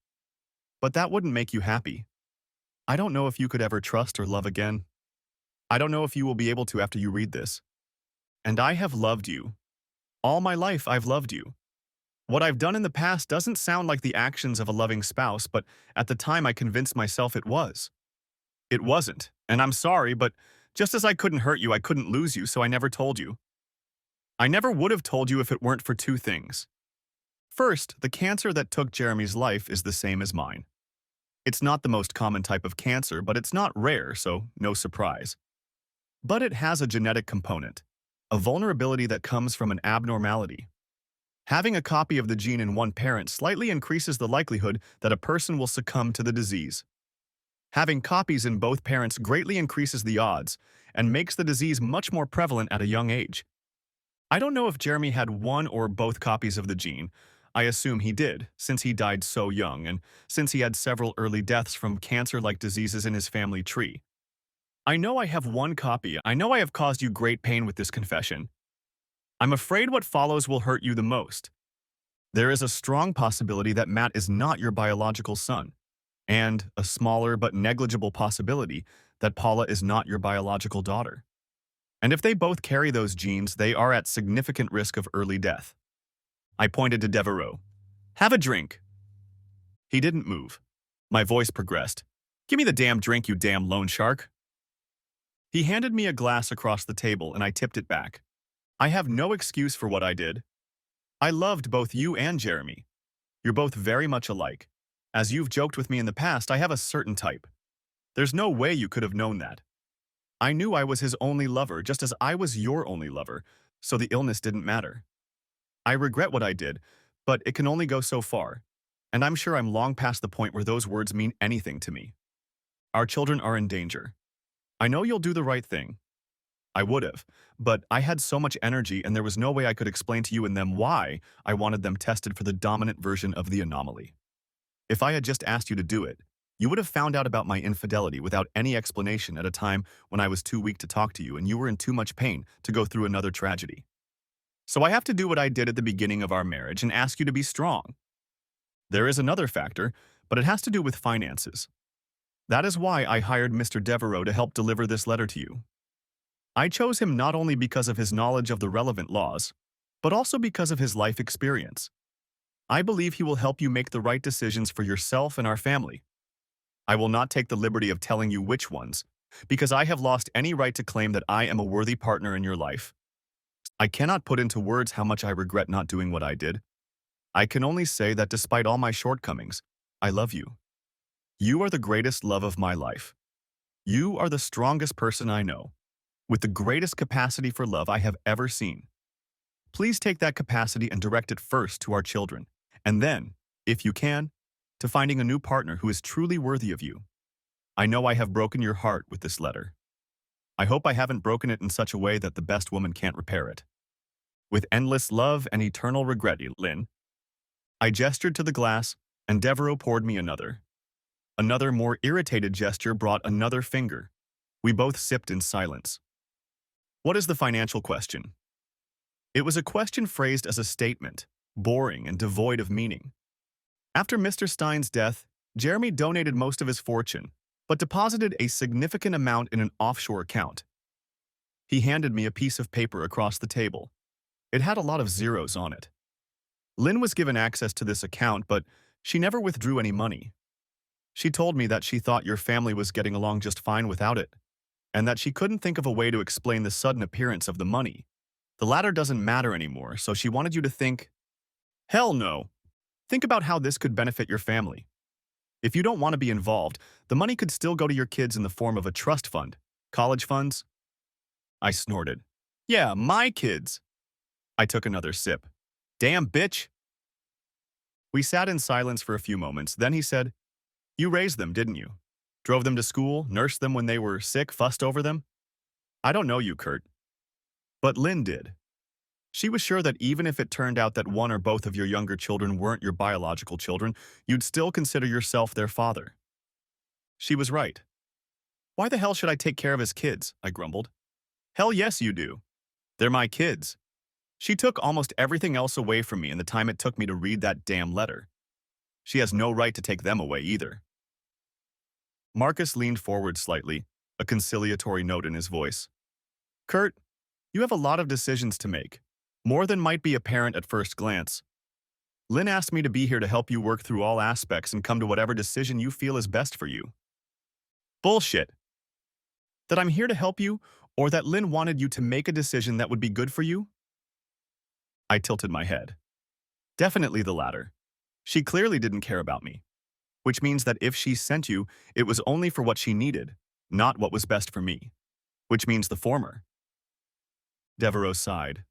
But that wouldn't make you happy. I don't know if you could ever trust or love again. I don't know if you will be able to after you read this. And I have loved you. All my life I've loved you. What I've done in the past doesn't sound like the actions of a loving spouse, but at the time I convinced myself it was. It wasn't, and I'm sorry, but just as I couldn't hurt you, I couldn't lose you, so I never told you. I never would have told you if it weren't for 2 things. First, the cancer that took Jeremy's life is the same as mine. It's not the most common type of cancer, but it's not rare, so no surprise. But it has a genetic component, a vulnerability that comes from an abnormality. Having a copy of the gene in one parent slightly increases the likelihood that a person will succumb to the disease. Having copies in both parents greatly increases the odds and makes the disease much more prevalent at a young age. I don't know if Jeremy had one or both copies of the gene. I assume he did, since he died so young and since he had several early deaths from cancer-like diseases in his family tree. I know I have one copy. I know I have caused you great pain with this confession. I'm afraid what follows will hurt you the most. There is a strong possibility that Matt is not your biological son, and a smaller but negligible possibility that Paula is not your biological daughter. And if they both carry those genes, they are at significant risk of early death. I pointed to Devereaux. Have a drink. He didn't move. My voice progressed. Give me the damn drink, you damn loan shark. He handed me a glass across the table and I tipped it back. I have no excuse for what I did. I loved both you and Jeremy. You're both very much alike. As you've joked with me in the past, I have a certain type. There's no way you could have known that. I knew I was his only lover, just as I was your only lover, so the illness didn't matter. I regret what I did, but it can only go so far, and I'm sure I'm long past the point where those words mean anything to me. Our children are in danger. I know you'll do the right thing. I would have, but I had so much energy and there was no way I could explain to you and them why I wanted them tested for the dominant version of the anomaly. If I had just asked you to do it, you would have found out about my infidelity without any explanation at a time when I was too weak to talk to you and you were in too much pain to go through another tragedy. So I have to do what I did at the beginning of our marriage and ask you to be strong. There is another factor, but it has to do with finances. That is why I hired Mr. Devereaux to help deliver this letter to you. I chose him not only because of his knowledge of the relevant laws, but also because of his life experience. I believe he will help you make the right decisions for yourself and our family. I will not take the liberty of telling you which ones, Because I have lost any right to claim that I am a worthy partner in your life. I cannot put into words how much I regret not doing what I did. I can only say that despite all my shortcomings, I love you. You are the greatest love of my life. You are the strongest person I know, with the greatest capacity for love I have ever seen. Please take that capacity and direct it first to our children, and then, if you can, to finding a new partner who is truly worthy of you. I know I have broken your heart with this letter. I hope I haven't broken it in such a way that the best woman can't repair it. With endless love and eternal regret, Lynn. I gestured to the glass, and Devereaux poured me another. Another more irritated gesture brought another finger. We both sipped in silence. What is the financial question? It was a question phrased as a statement, boring and devoid of meaning. After Mr. Stein's death, Jeremy donated most of his fortune, but deposited a significant amount in an offshore account. He handed me a piece of paper across the table. It had a lot of zeros on it. Lynn was given access to this account, but she never withdrew any money. She told me that she thought your family was getting along just fine without it, and that she couldn't think of a way to explain the sudden appearance of the money. The latter doesn't matter anymore, so she wanted you to think, hell no. Think about how this could benefit your family. If you don't want to be involved, the money could still go to your kids in the form of a trust fund, college funds. I snorted. Yeah, my kids. I took another sip. Damn, bitch. We sat in silence for a few moments. Then he said, you raised them, didn't you? Drove them to school, nursed them when they were sick, fussed over them? I don't know you, Kurt. But Lynn did. She was sure that even if it turned out that one or both of your younger children weren't your biological children, you'd still consider yourself their father. She was right. Why the hell should I take care of his kids? I grumbled. Hell yes, you do. They're my kids. She took almost everything else away from me in the time it took me to read that damn letter. She has no right to take them away either. Marcus leaned forward slightly, a conciliatory note in his voice. Kurt, you have a lot of decisions to make, more than might be apparent at first glance. Lynn asked me to be here to help you work through all aspects and come to whatever decision you feel is best for you. Bullshit. That I'm here to help you, or that Lynn wanted you to make a decision that would be good for you? I tilted my head. Definitely the latter. She clearly didn't care about me, which means that if she sent you, it was only for what she needed, not what was best for me, which means the former. Devereaux sighed.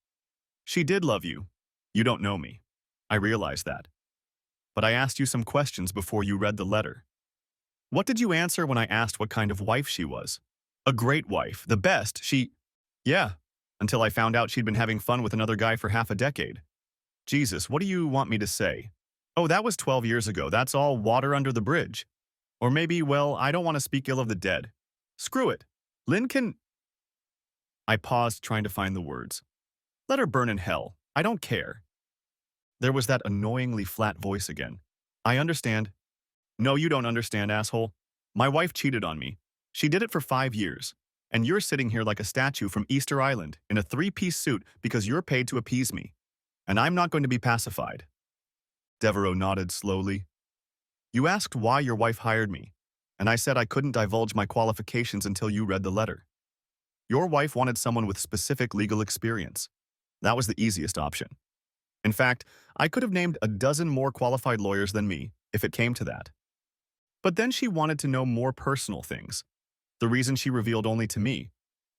She did love you. You don't know me. I realize that. But I asked you some questions before you read the letter. What did you answer when I asked what kind of wife she was? A great wife, the best, Yeah, until I found out she'd been having fun with another guy for half a decade. Jesus, what do you want me to say? Oh, that was 12 years ago. That's all water under the bridge. Or maybe, well, I don't want to speak ill of the dead. Screw it. Lynn can... I paused, trying to find the words. Let her burn in hell. I don't care. There was that annoyingly flat voice again. I understand. No, you don't understand, asshole. My wife cheated on me. She did it for 5 years. And you're sitting here like a statue from Easter Island in a 3-piece suit because you're paid to appease me. And I'm not going to be pacified. Devereaux nodded slowly. You asked why your wife hired me, and I said I couldn't divulge my qualifications until you read the letter. Your wife wanted someone with specific legal experience. That was the easiest option. In fact, I could have named a dozen more qualified lawyers than me, if it came to that. But then she wanted to know more personal things, the reason she revealed only to me,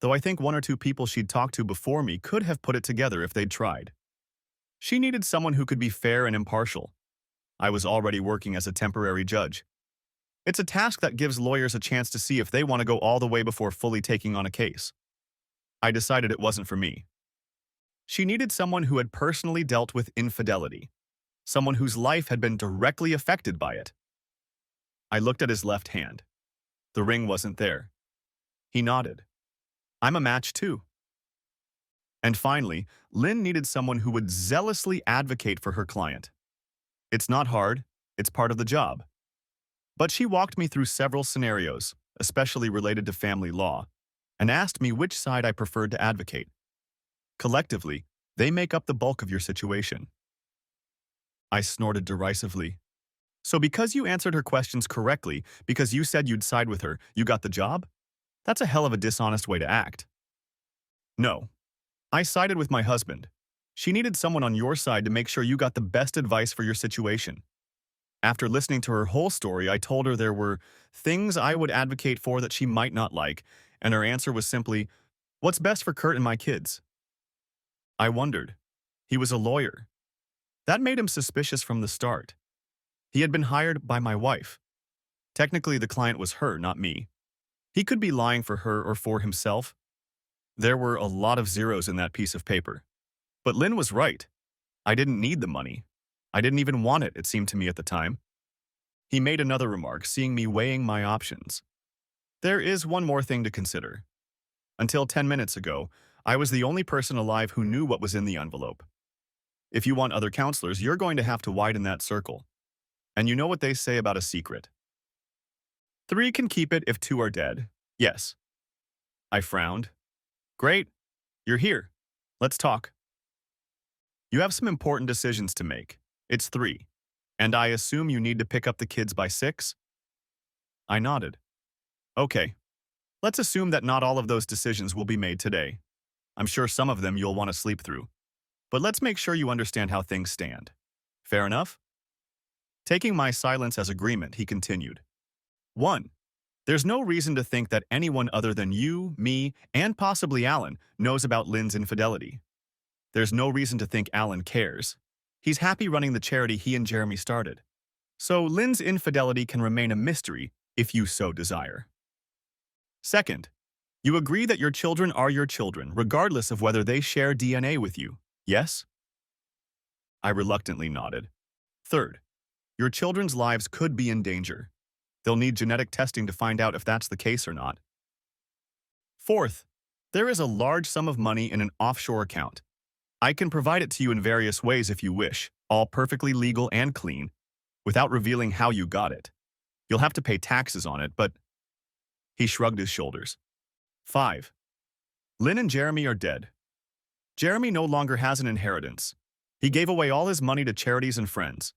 though I think 1 or 2 people she'd talked to before me could have put it together if they'd tried. She needed someone who could be fair and impartial. I was already working as a temporary judge. It's a task that gives lawyers a chance to see if they want to go all the way before fully taking on a case. I decided it wasn't for me. She needed someone who had personally dealt with infidelity, someone whose life had been directly affected by it. I looked at his left hand. The ring wasn't there. He nodded. I'm a match too. And finally, Lynn needed someone who would zealously advocate for her client. It's not hard, it's part of the job. But she walked me through several scenarios, especially related to family law, and asked me which side I preferred to advocate. Collectively, they make up the bulk of your situation. I snorted derisively. So because you answered her questions correctly, because you said you'd side with her, you got the job? That's a hell of a dishonest way to act. No, I sided with my husband. She needed someone on your side to make sure you got the best advice for your situation. After listening to her whole story, I told her there were things I would advocate for that she might not like, and her answer was simply, "What's best for Kurt and my kids?" I wondered. He was a lawyer. That made him suspicious from the start. He had been hired by my wife. Technically, the client was her, not me. He could be lying for her or for himself. There were a lot of zeros in that piece of paper. But Lynn was right. I didn't need the money. I didn't even want it, it seemed to me at the time. He made another remark, seeing me weighing my options. There is one more thing to consider. Until 10 minutes ago, I was the only person alive who knew what was in the envelope. If you want other counselors, you're going to have to widen that circle. And you know what they say about a secret. 3 can keep it if 2 are dead. Yes. I frowned. Great. You're here. Let's talk. You have some important decisions to make. It's 3. And I assume you need to pick up the kids by 6? I nodded. Okay. Let's assume that not all of those decisions will be made today. I'm sure some of them you'll want to sleep through. But let's make sure you understand how things stand. Fair enough? Taking my silence as agreement, he continued. 1. There's no reason to think that anyone other than you, me, and possibly Alan knows about Lynn's infidelity. There's no reason to think Alan cares. He's happy running the charity he and Jeremy started. So Lynn's infidelity can remain a mystery if you so desire. 2nd, you agree that your children are your children, regardless of whether they share DNA with you, yes? I reluctantly nodded. 3rd, your children's lives could be in danger. They'll need genetic testing to find out if that's the case or not. 4th, there is a large sum of money in an offshore account. I can provide it to you in various ways if you wish, all perfectly legal and clean, without revealing how you got it. You'll have to pay taxes on it, but... He shrugged his shoulders. 5. Lynn and Jeremy are dead. Jeremy no longer has an inheritance. He gave away all his money to charities and friends.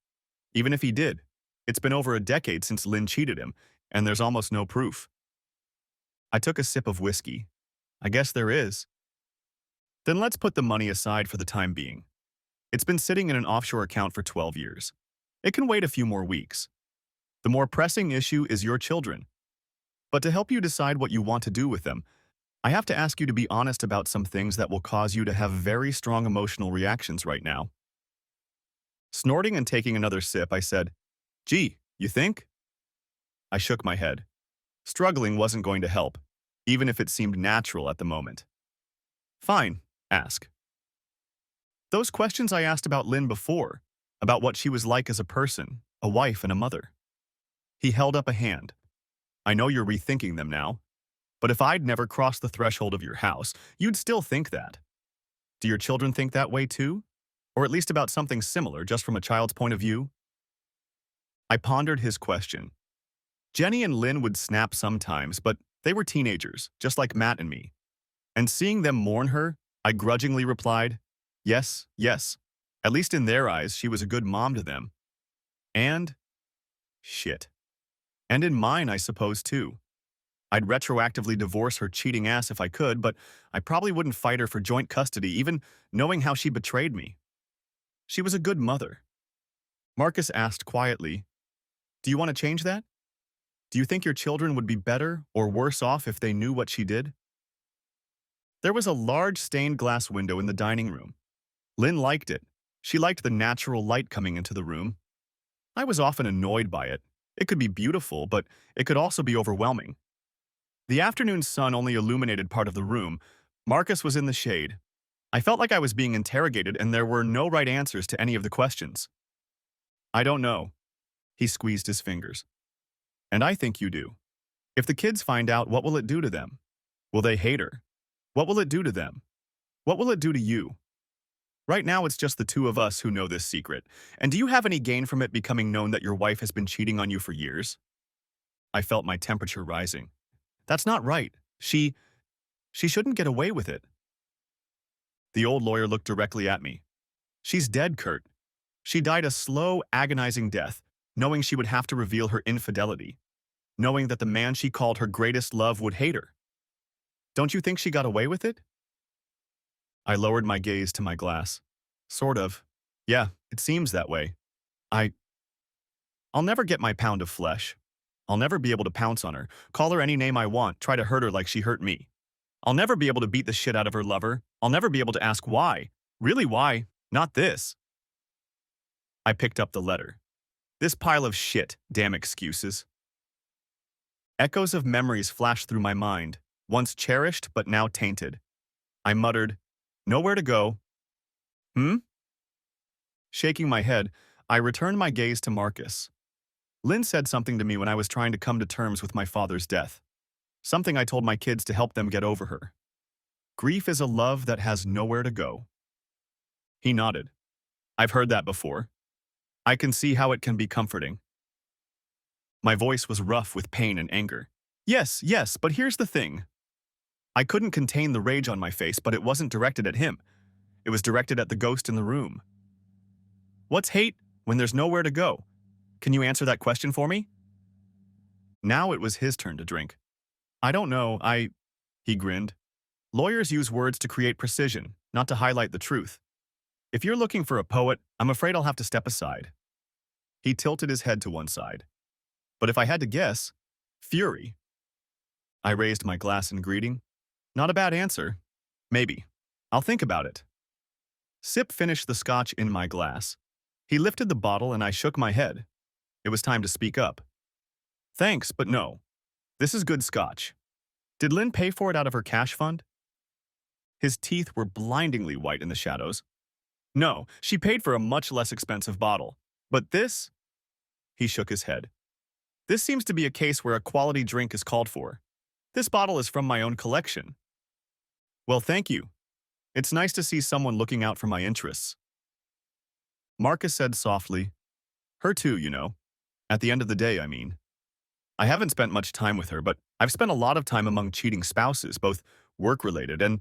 Even if he did, it's been over a decade since Lynn cheated him, and there's almost no proof. I took a sip of whiskey. I guess there is. Then let's put the money aside for the time being. It's been sitting in an offshore account for 12 years. It can wait a few more weeks. The more pressing issue is your children. But to help you decide what you want to do with them, I have to ask you to be honest about some things that will cause you to have very strong emotional reactions right now. Snorting and taking another sip, I said, "Gee, you think?" I shook my head. Struggling wasn't going to help, even if it seemed natural at the moment. Fine, ask. Those questions I asked about Lynn before, about what she was like as a person, a wife and a mother. He held up a hand. I know you're rethinking them now, but if I'd never crossed the threshold of your house, you'd still think that. Do your children think that way too? Or at least about something similar, just from a child's point of view? I pondered his question. Jenny and Lynn would snap sometimes, but they were teenagers, just like Matt and me. And seeing them mourn her, I grudgingly replied, yes, yes. At least in their eyes, she was a good mom to them. And... shit. And in mine, I suppose, too. I'd retroactively divorce her cheating ass if I could, but I probably wouldn't fight her for joint custody, even knowing how she betrayed me. She was a good mother. Marcus asked quietly, "Do you want to change that? Do you think your children would be better or worse off if they knew what she did?" There was a large stained glass window in the dining room. Lynn liked it. She liked the natural light coming into the room. I was often annoyed by it. It could be beautiful, but it could also be overwhelming. The afternoon sun only illuminated part of the room. Marcus was in the shade. I felt like I was being interrogated and there were no right answers to any of the questions. I don't know. He squeezed his fingers. And I think you do. If the kids find out, what will it do to them? Will they hate her? What will it do to them? What will it do to you? Right now, it's just the two of us who know this secret. And do you have any gain from it becoming known that your wife has been cheating on you for years? I felt my temperature rising. That's not right. She shouldn't get away with it. The old lawyer looked directly at me. She's dead, Kurt. She died a slow, agonizing death, knowing she would have to reveal her infidelity, knowing that the man she called her greatest love would hate her. Don't you think she got away with it? I lowered my gaze to my glass. Sort of. Yeah, it seems that way. I... I'll never get my pound of flesh. I'll never be able to pounce on her, call her any name I want, try to hurt her like she hurt me. I'll never be able to beat the shit out of her lover. I'll never be able to ask why. Really why? Not this. I picked up the letter. This pile of shit, damn excuses. Echoes of memories flashed through my mind, once cherished but now tainted. I muttered, nowhere to go. Hmm? Shaking my head, I returned my gaze to Marcus. Lynn said something to me when I was trying to come to terms with my father's death. Something I told my kids to help them get over her. Grief is a love that has nowhere to go. He nodded. I've heard that before. I can see how it can be comforting. My voice was rough with pain and anger. Yes, but here's the thing. I couldn't contain the rage on my face, but it wasn't directed at him. It was directed at the ghost in the room. What's hate when there's nowhere to go? Can you answer that question for me? Now it was his turn to drink. I don't know, He grinned. Lawyers use words to create precision, not to highlight the truth. If you're looking for a poet, I'm afraid I'll have to step aside. He tilted his head to one side. But if I had to guess, fury. I raised my glass in greeting. Not a bad answer. Maybe. I'll think about it. Sip finished the scotch in my glass. He lifted the bottle and I shook my head. It was time to speak up. Thanks, but no. This is good scotch. Did Lynn pay for it out of her cash fund? His teeth were blindingly white in the shadows. No, she paid for a much less expensive bottle. But this? He shook his head. This seems to be a case where a quality drink is called for. This bottle is from my own collection. Well, thank you. It's nice to see someone looking out for my interests. Marcus said softly, her too, you know. At the end of the day, I mean. I haven't spent much time with her, but I've spent a lot of time among cheating spouses, both work-related and...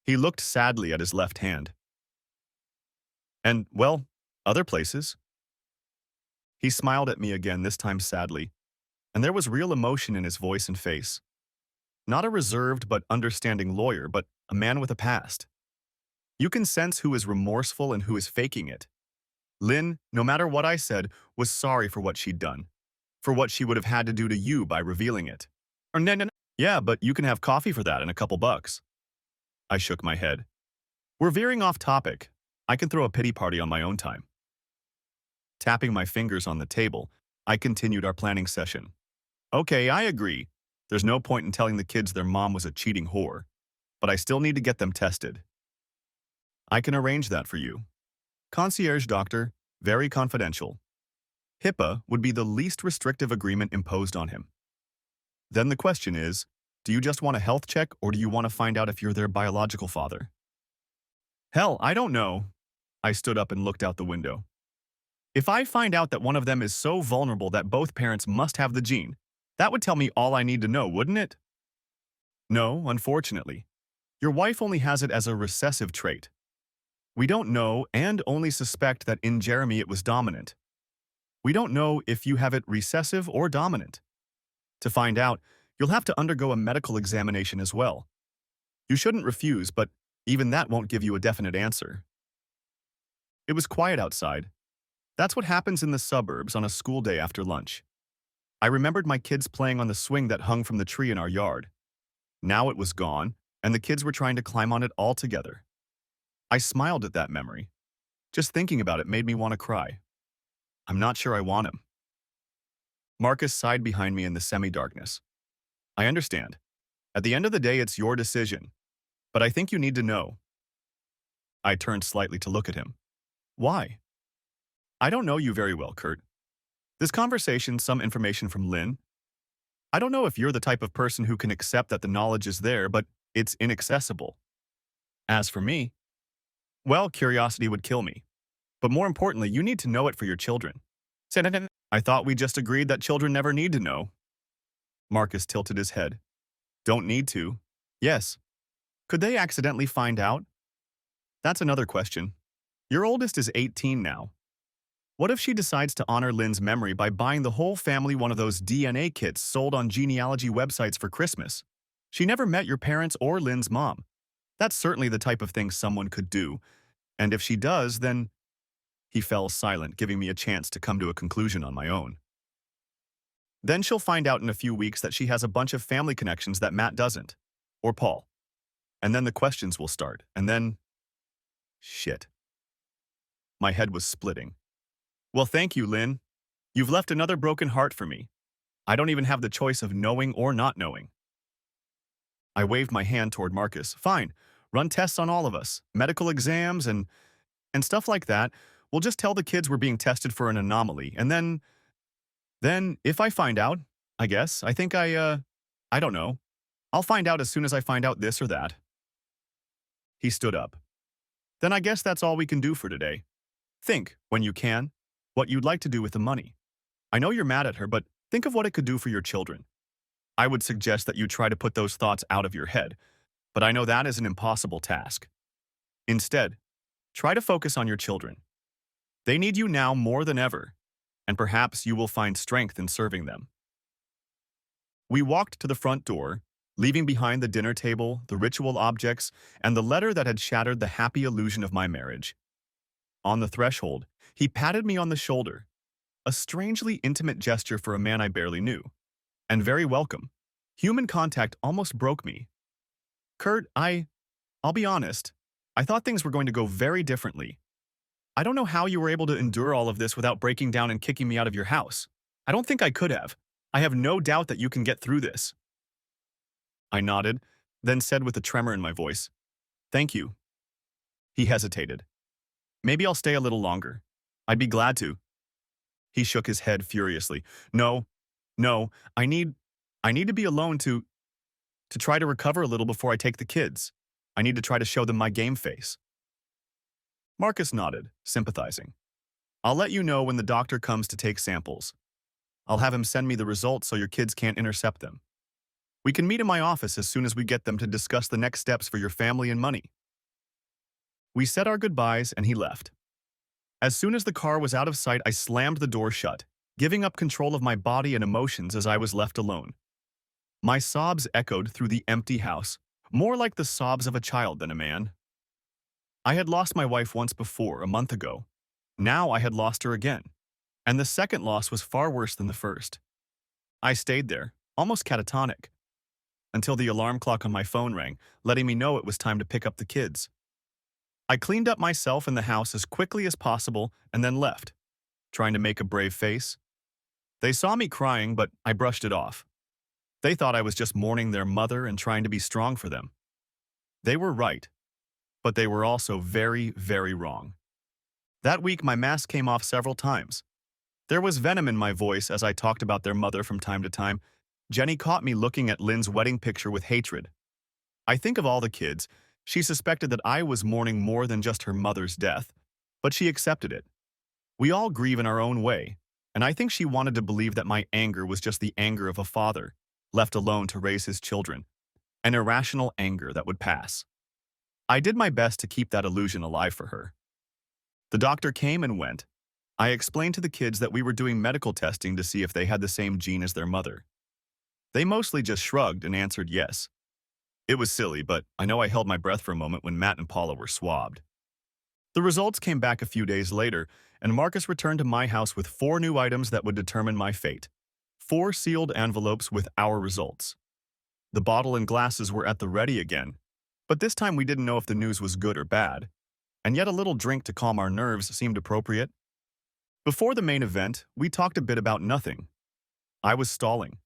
He looked sadly at his left hand. And, well, other places. He smiled at me again, this time sadly, and there was real emotion in his voice and face. Not a reserved but understanding lawyer, but a man with a past. You can sense who is remorseful and who is faking it. Lynn, no matter what I said, was sorry for what she'd done, for what she would have had to do to you by revealing it. Or no. Yeah, but you can have coffee for that and a couple bucks. I shook my head. We're veering off topic. I can throw a pity party on my own time. Tapping my fingers on the table, I continued our planning session. Okay, I agree. There's no point in telling the kids their mom was a cheating whore, but I still need to get them tested. I can arrange that for you. Concierge doctor, very confidential. HIPAA would be the least restrictive agreement imposed on him. Then the question is, do you just want a health check or do you want to find out if you're their biological father? Hell, I don't know. I stood up and looked out the window. If I find out that one of them is so vulnerable that both parents must have the gene, that would tell me all I need to know, wouldn't it? No, unfortunately. Your wife only has it as a recessive trait. We don't know and only suspect that in Jeremy it was dominant. We don't know if you have it recessive or dominant. To find out, you'll have to undergo a medical examination as well. You shouldn't refuse, but even that won't give you a definite answer. It was quiet outside. That's what happens in the suburbs on a school day after lunch. I remembered my kids playing on the swing that hung from the tree in our yard. Now it was gone, and the kids were trying to climb on it all together. I smiled at that memory. Just thinking about it made me want to cry. I'm not sure I want him. Marcus sighed behind me in the semi-darkness. I understand. At the end of the day, it's your decision. But I think you need to know. I turned slightly to look at him. Why? I don't know you very well, Kurt. This conversation, some information from Lynn. I don't know if you're the type of person who can accept that the knowledge is there, but it's inaccessible. As for me, well, curiosity would kill me. But more importantly, you need to know it for your children. I thought we just agreed that children never need to know. Marcus tilted his head. Don't need to. Yes. Could they accidentally find out? That's another question. Your oldest is 18 now. What if she decides to honor Lynn's memory by buying the whole family one of those DNA kits sold on genealogy websites for Christmas? She never met your parents or Lynn's mom. That's certainly the type of thing someone could do, and if she does, then he fell silent, giving me a chance to come to a conclusion on my own. Then she'll find out in a few weeks that she has a bunch of family connections that Matt doesn't, or Paul. And then the questions will start, and then… shit. My head was splitting. Well, thank you, Lynn. You've left another broken heart for me. I don't even have the choice of knowing or not knowing. I waved my hand toward Marcus. Fine, run tests on all of us, medical exams and stuff like that. We'll just tell the kids we're being tested for an anomaly, and then if I find out, I guess, I don't know. I'll find out as soon as I find out this or that. He stood up. Then I guess that's all we can do for today. Think, when you can, what you'd like to do with the money. I know you're mad at her, but think of what it could do for your children. I would suggest that you try to put those thoughts out of your head, but I know that is an impossible task. Instead, try to focus on your children. They need you now more than ever, and perhaps you will find strength in serving them. We walked to the front door, leaving behind the dinner table, the ritual objects, and the letter that had shattered the happy illusion of my marriage. On the threshold, he patted me on the shoulder, a strangely intimate gesture for a man I barely knew, and very welcome. Human contact almost broke me. Kurt, I'll be honest, I thought things were going to go very differently. I don't know how you were able to endure all of this without breaking down and kicking me out of your house. I don't think I could have. I have no doubt that you can get through this. I nodded, then said with a tremor in my voice, Thank you. He hesitated. Maybe I'll stay a little longer. I'd be glad to. He shook his head furiously. No, I need to be alone to try to recover a little before I take the kids. I need to try to show them my game face. Marcus nodded, sympathizing. I'll let you know when the doctor comes to take samples. I'll have him send me the results so your kids can't intercept them. We can meet in my office as soon as we get them to discuss the next steps for your family and money. We said our goodbyes and he left. As soon as the car was out of sight, I slammed the door shut, giving up control of my body and emotions as I was left alone. My sobs echoed through the empty house, more like the sobs of a child than a man. I had lost my wife once before, a month ago. Now I had lost her again, and the second loss was far worse than the first. I stayed there, almost catatonic, until the alarm clock on my phone rang, letting me know it was time to pick up the kids. I cleaned up myself in the house as quickly as possible and then left, trying to make a brave face. They saw me crying, but I brushed it off. They thought I was just mourning their mother and trying to be strong for them. They were right, but they were also very, very wrong. That week, my mask came off several times. There was venom in my voice as I talked about their mother from time to time. Jenny caught me looking at Lynn's wedding picture with hatred. I think of all the kids, she suspected that I was mourning more than just her mother's death, but she accepted it. We all grieve in our own way, and I think she wanted to believe that my anger was just the anger of a father, left alone to raise his children, an irrational anger that would pass. I did my best to keep that illusion alive for her. The doctor came and went. I explained to the kids that we were doing medical testing to see if they had the same gene as their mother. They mostly just shrugged and answered yes. It was silly, but I know I held my breath for a moment when Matt and Paula were swabbed. The results came back a few days later, and Marcus returned to my house with 4 new items that would determine my fate. 4 sealed envelopes with our results. The bottle and glasses were at the ready again, but this time we didn't know if the news was good or bad, and yet a little drink to calm our nerves seemed appropriate. Before the main event, we talked a bit about nothing. I was stalling.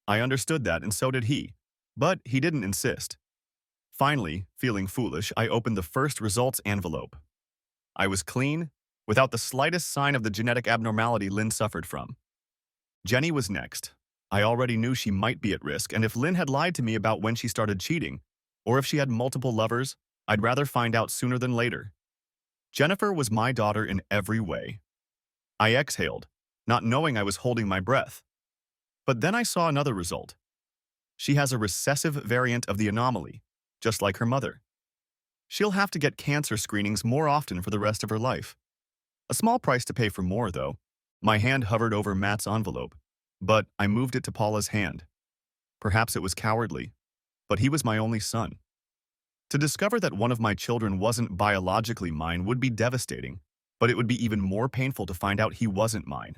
I understood that, and so did he, but he didn't insist. Finally, feeling foolish, I opened the first results envelope. I was clean, without the slightest sign of the genetic abnormality Lynn suffered from. Jenny was next. I already knew she might be at risk, and if Lynn had lied to me about when she started cheating, or if she had multiple lovers, I'd rather find out sooner than later. Jennifer was my daughter in every way. I exhaled, not knowing I was holding my breath. But then I saw another result. She has a recessive variant of the anomaly, just like her mother. She'll have to get cancer screenings more often for the rest of her life. A small price to pay for more, though. My hand hovered over Matt's envelope, but I moved it to Paula's hand. Perhaps it was cowardly. but he was my only son. To discover that one of my children wasn't biologically mine would be devastating, but it would be even more painful to find out he wasn't mine.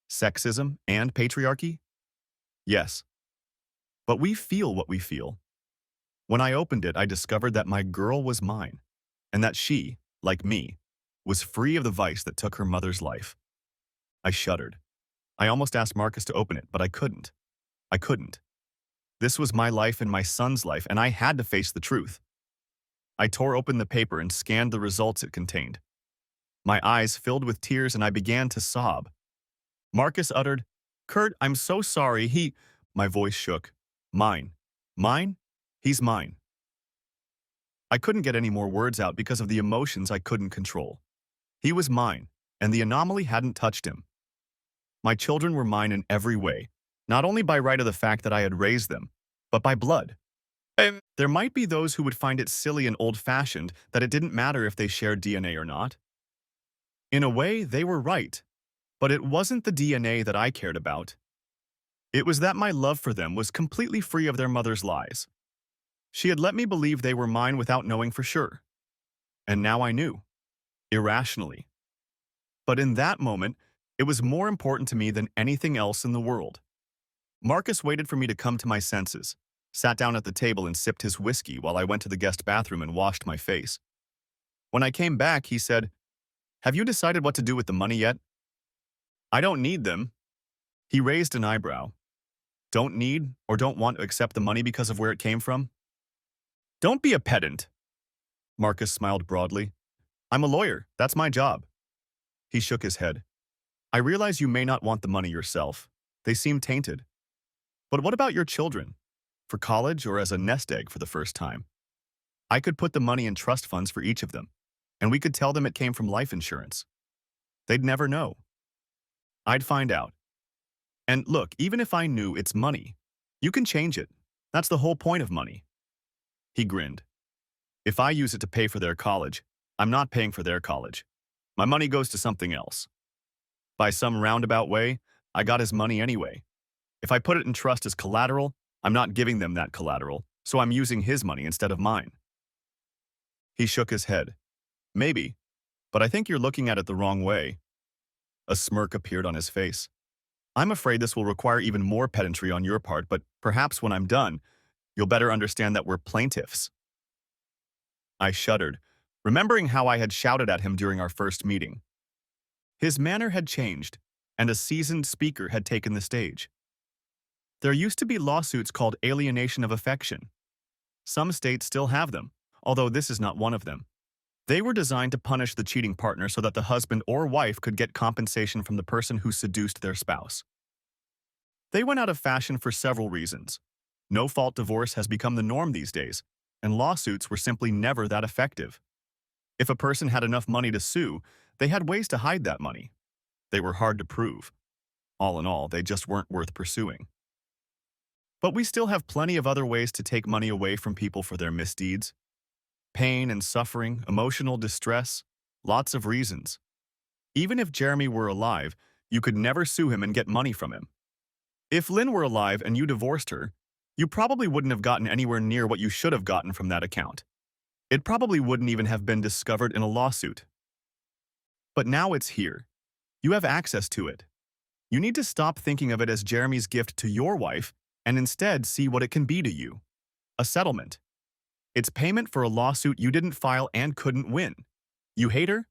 Sexism and patriarchy? Yes, but we feel what we feel. When I opened it, I discovered that my girl was mine, and that she, like me, was free of the vice that took her mother's life. I shuddered. I almost asked Marcus to open it, but I couldn't. I couldn't. This was my life and my son's life, and I had to face the truth. I tore open the paper and scanned the results it contained. My eyes filled with tears and I began to sob. Marcus uttered, "Kurt, I'm so sorry, he—" My voice shook. Mine. Mine? He's mine. I couldn't get any more words out because of the emotions I couldn't control. He was mine, and the anomaly hadn't touched him. My children were mine in every way, not only by right of the fact that I had raised them, but by blood. There might be those who would find it silly and old-fashioned that it didn't matter if they shared DNA or not. In a way, they were right, but it wasn't the DNA that I cared about. It was that my love for them was completely free of their mother's lies. She had let me believe they were mine without knowing for sure. And now I knew, irrationally. But in that moment, it was more important to me than anything else in the world. Marcus waited for me to come to my senses, sat down at the table and sipped his whiskey while I went to the guest bathroom and washed my face. When I came back, he said, "Have you decided what to do with the money yet?" "I don't need them." He raised an eyebrow. "Don't need or don't want to accept the money because of where it came from?" "Don't be a pedant." Marcus smiled broadly. "I'm a lawyer. That's my job." He shook his head. "I realize you may not want the money yourself. They seem tainted. But what about your children? For college or as a nest egg for the first time? I could put the money in trust funds for each of them, and we could tell them it came from life insurance. They'd never know. I'd find out. And look, even if I knew it's money, you can change it. That's the whole point of money." He grinned. "If I use it to pay for their college, I'm not paying for their college. My money goes to something else. By some roundabout way, I got his money anyway. If I put it in trust as collateral, I'm not giving them that collateral, so I'm using his money instead of mine." He shook his head. "Maybe, but I think you're looking at it the wrong way." A smirk appeared on his face. "I'm afraid this will require even more pedantry on your part, but perhaps when I'm done, you'll better understand that we're plaintiffs." I shuddered, remembering how I had shouted at him during our first meeting. His manner had changed, and a seasoned speaker had taken the stage. There used to be lawsuits called alienation of affection. Some states still have them, although this is not one of them. They were designed to punish the cheating partner so that the husband or wife could get compensation from the person who seduced their spouse. They went out of fashion for several reasons. No-fault divorce has become the norm these days, and lawsuits were simply never that effective. If a person had enough money to sue, they had ways to hide that money. They were hard to prove. All in all, they just weren't worth pursuing. But we still have plenty of other ways to take money away from people for their misdeeds. Pain and suffering, emotional distress, lots of reasons. Even if Jeremy were alive, you could never sue him and get money from him. If Lynn were alive and you divorced her, you probably wouldn't have gotten anywhere near what you should have gotten from that account. It probably wouldn't even have been discovered in a lawsuit. But now it's here. You have access to it. You need to stop thinking of it as Jeremy's gift to your wife and instead see what it can be to you. A settlement. It's payment for a lawsuit you didn't file and couldn't win. You hate her?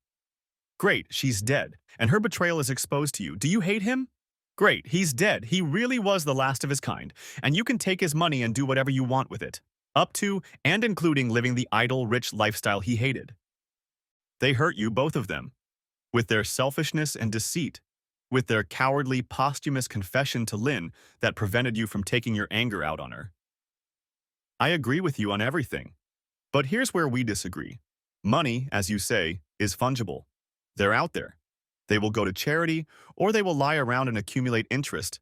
Great, she's dead, and her betrayal is exposed to you. Do you hate him? Great, he's dead. He really was the last of his kind, and you can take his money and do whatever you want with it, up to and including living the idle, rich lifestyle he hated. They hurt you, both of them, with their selfishness and deceit, with their cowardly, posthumous confession to Lynn that prevented you from taking your anger out on her. I agree with you on everything. But here's where we disagree. Money, as you say, is fungible. They're out there. They will go to charity, or they will lie around and accumulate interest,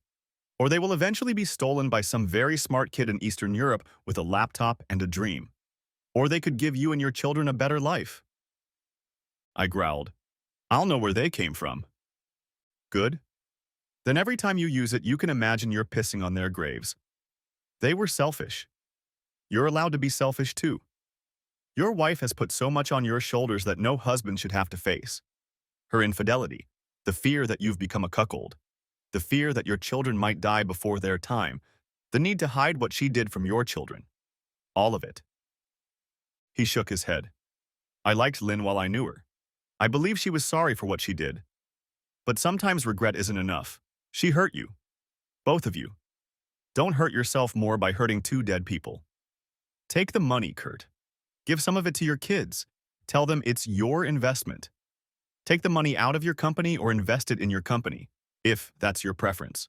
or they will eventually be stolen by some very smart kid in Eastern Europe with a laptop and a dream. Or they could give you and your children a better life. I growled. I'll know where they came from. Good. Then every time you use it, you can imagine you're pissing on their graves. They were selfish. You're allowed to be selfish too. Your wife has put so much on your shoulders that no husband should have to face. Her infidelity, the fear that you've become a cuckold, the fear that your children might die before their time, the need to hide what she did from your children. All of it. He shook his head. I liked Lynn while I knew her. I believe she was sorry for what she did. But sometimes regret isn't enough. She hurt you. Both of you. Don't hurt yourself more by hurting two dead people. Take the money, Kurt. Give some of it to your kids. Tell them it's your investment. Take the money out of your company or invest it in your company, if that's your preference.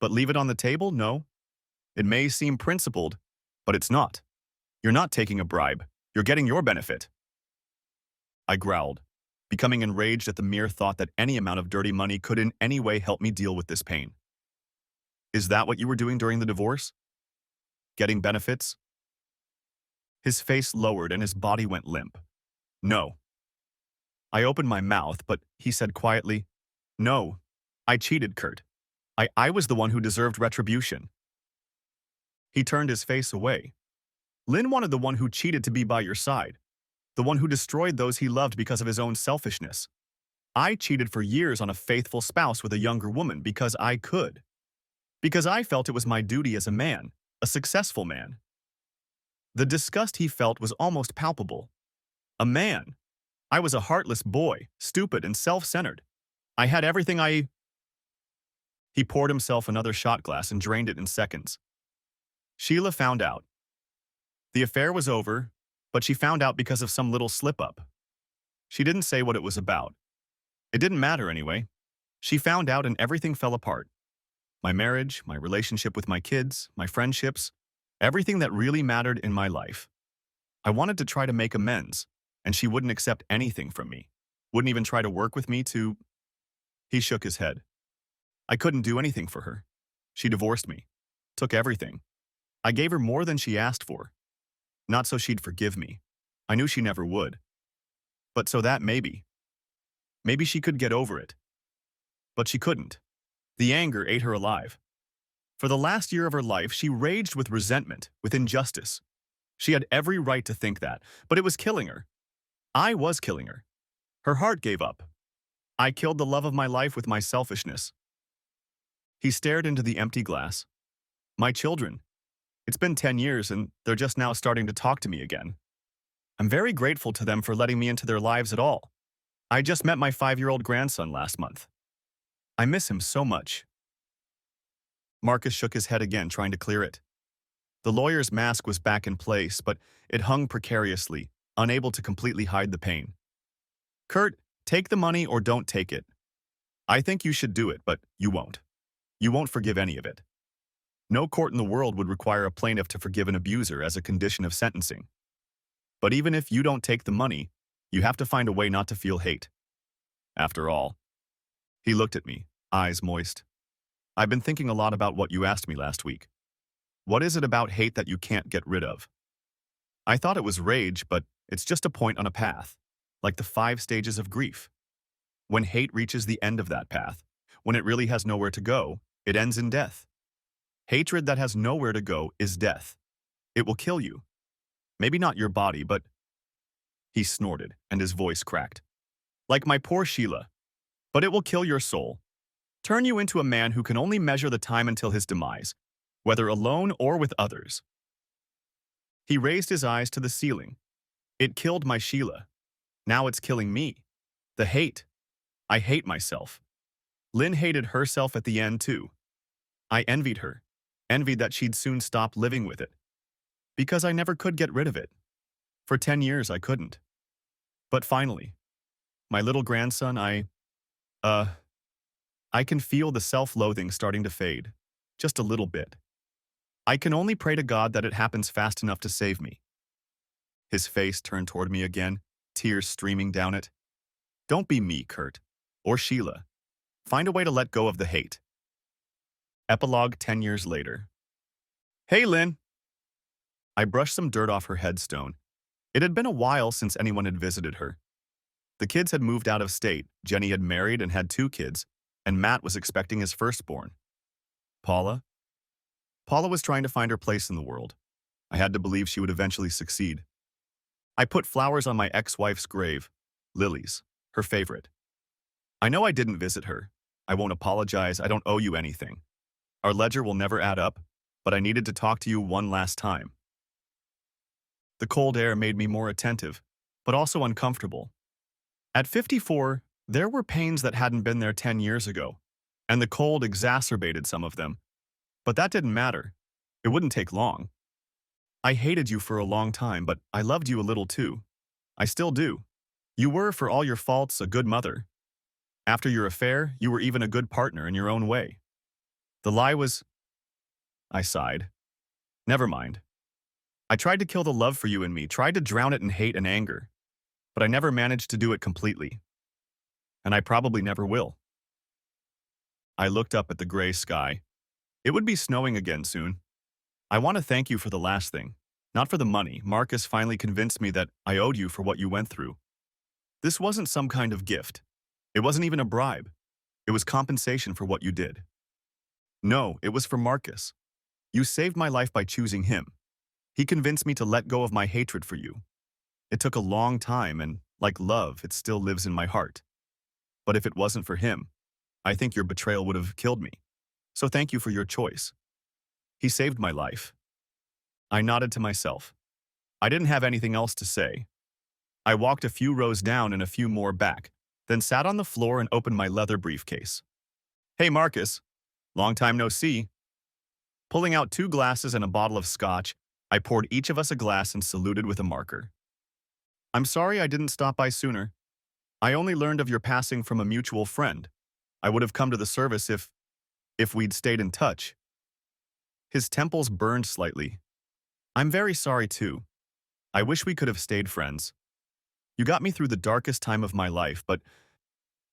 But leave it on the table? No. It may seem principled, but it's not. You're not taking a bribe. You're getting your benefit. I growled, becoming enraged at the mere thought that any amount of dirty money could in any way help me deal with this pain. Is that what you were doing during the divorce? Getting benefits? His face lowered and his body went limp. No. I opened my mouth, but he said quietly, No, I cheated, Kurt. I was the one who deserved retribution. He turned his face away. Lynn wanted the one who cheated to be by your side, the one who destroyed those he loved because of his own selfishness. I cheated for years on a faithful spouse with a younger woman because I could. Because I felt it was my duty as a man, a successful man. The disgust he felt was almost palpable. A man. I was a heartless boy, stupid and self-centered. I had everything I... He poured himself another shot glass and drained it in seconds. Sheila found out. The affair was over, but she found out because of some little slip-up. She didn't say what it was about. It didn't matter anyway. She found out and everything fell apart. My marriage, my relationship with my kids, my friendships, everything that really mattered in my life. I wanted to try to make amends, and she wouldn't accept anything from me. Wouldn't even try to work with me to... He shook his head. I couldn't do anything for her. She divorced me. Took everything. I gave her more than she asked for. Not so she'd forgive me. I knew she never would. But so that maybe she could get over it. But she couldn't. The anger ate her alive. For the last year of her life, she raged with resentment, with injustice. She had every right to think that, but it was killing her. I was killing her. Her heart gave up. I killed the love of my life with my selfishness. He stared into the empty glass. My children. It's been 10 years and they're just now starting to talk to me again. I'm very grateful to them for letting me into their lives at all. I just met my 5-year-old grandson last month. I miss him so much. Marcus shook his head again, trying to clear it. The lawyer's mask was back in place, but it hung precariously, unable to completely hide the pain. Kurt, take the money or don't take it. I think you should do it, but you won't. You won't forgive any of it. No court in the world would require a plaintiff to forgive an abuser as a condition of sentencing. But even if you don't take the money, you have to find a way not to feel hate. After all, he looked at me, eyes moist. I've been thinking a lot about what you asked me last week. What is it about hate that you can't get rid of? I thought it was rage, but it's just a point on a path, like the 5 stages of grief. When hate reaches the end of that path, when it really has nowhere to go, it ends in death. Hatred that has nowhere to go is death. It will kill you. Maybe not your body, but... He snorted, and his voice cracked. Like my poor Sheila. But it will kill your soul. Turn you into a man who can only measure the time until his demise, whether alone or with others. He raised his eyes to the ceiling. It killed my Sheila. Now it's killing me. The hate. I hate myself. Lynn hated herself at the end, too. I envied her. Envied that she'd soon stop living with it. Because I never could get rid of it. For 10 years, I couldn't. But finally, my little grandson, I can feel the self-loathing starting to fade. Just a little bit. I can only pray to God that it happens fast enough to save me. His face turned toward me again, tears streaming down it. Don't be me, Kurt. Or Sheila. Find a way to let go of the hate. Epilogue 10 years later. Hey, Lynn. I brushed some dirt off her headstone. It had been a while since anyone had visited her. The kids had moved out of state, Jenny had married and had 2 kids, and Matt was expecting his firstborn. Paula? Paula was trying to find her place in the world. I had to believe she would eventually succeed. I put flowers on my ex-wife's grave, lilies, her favorite. I know I didn't visit her. I won't apologize, I don't owe you anything. Our ledger will never add up, but I needed to talk to you one last time. The cold air made me more attentive, but also uncomfortable. At 54, there were pains that hadn't been there 10 years ago, and the cold exacerbated some of them. But that didn't matter. It wouldn't take long. I hated you for a long time, but I loved you a little too. I still do. You were, for all your faults, a good mother. After your affair, you were even a good partner in your own way. The lie was... I sighed. Never mind. I tried to kill the love for you in me, tried to drown it in hate and anger, but I never managed to do it completely. And I probably never will. I looked up at the gray sky. It would be snowing again soon. I want to thank you for the last thing. Not for the money. Marcus finally convinced me that I owed you for what you went through. This wasn't some kind of gift. It wasn't even a bribe. It was compensation for what you did. No, it was for Marcus. You saved my life by choosing him. He convinced me to let go of my hatred for you. It took a long time, and like love, it still lives in my heart. But if it wasn't for him, I think your betrayal would have killed me. So thank you for your choice. He saved my life. I nodded to myself. I didn't have anything else to say. I walked a few rows down and a few more back, then sat on the floor and opened my leather briefcase. Hey, Marcus. Long time no see. Pulling out 2 glasses and a bottle of scotch, I poured each of us a glass and saluted with a marker. I'm sorry I didn't stop by sooner. I only learned of your passing from a mutual friend. I would have come to the service if we'd stayed in touch. His temples burned slightly. I'm very sorry too. I wish we could have stayed friends. You got me through the darkest time of my life, but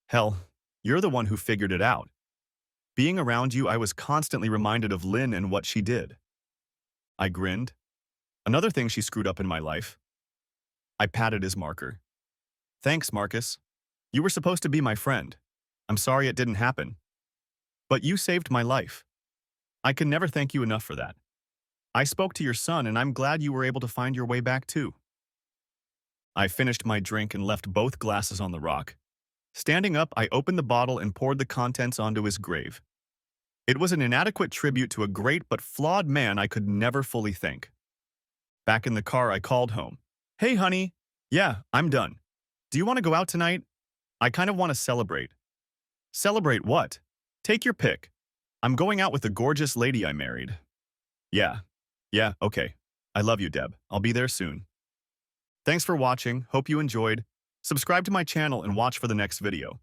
hell, you're the one who figured it out. Being around you, I was constantly reminded of Lynn and what she did. I grinned. Another thing she screwed up in my life. I patted his marker. Thanks, Marcus. You were supposed to be my friend. I'm sorry it didn't happen. But you saved my life. I can never thank you enough for that. I spoke to your son, and I'm glad you were able to find your way back too. I finished my drink and left both glasses on the rock. Standing up, I opened the bottle and poured the contents onto his grave. It was an inadequate tribute to a great but flawed man I could never fully thank. Back in the car, I called home. Hey, honey. Yeah, I'm done. Do you want to go out tonight? I kind of want to celebrate. Celebrate what? Take your pick. I'm going out with the gorgeous lady I married. Yeah, okay. I love you, Deb. I'll be there soon. Thanks for watching. Hope you enjoyed. Subscribe to my channel and watch for the next video.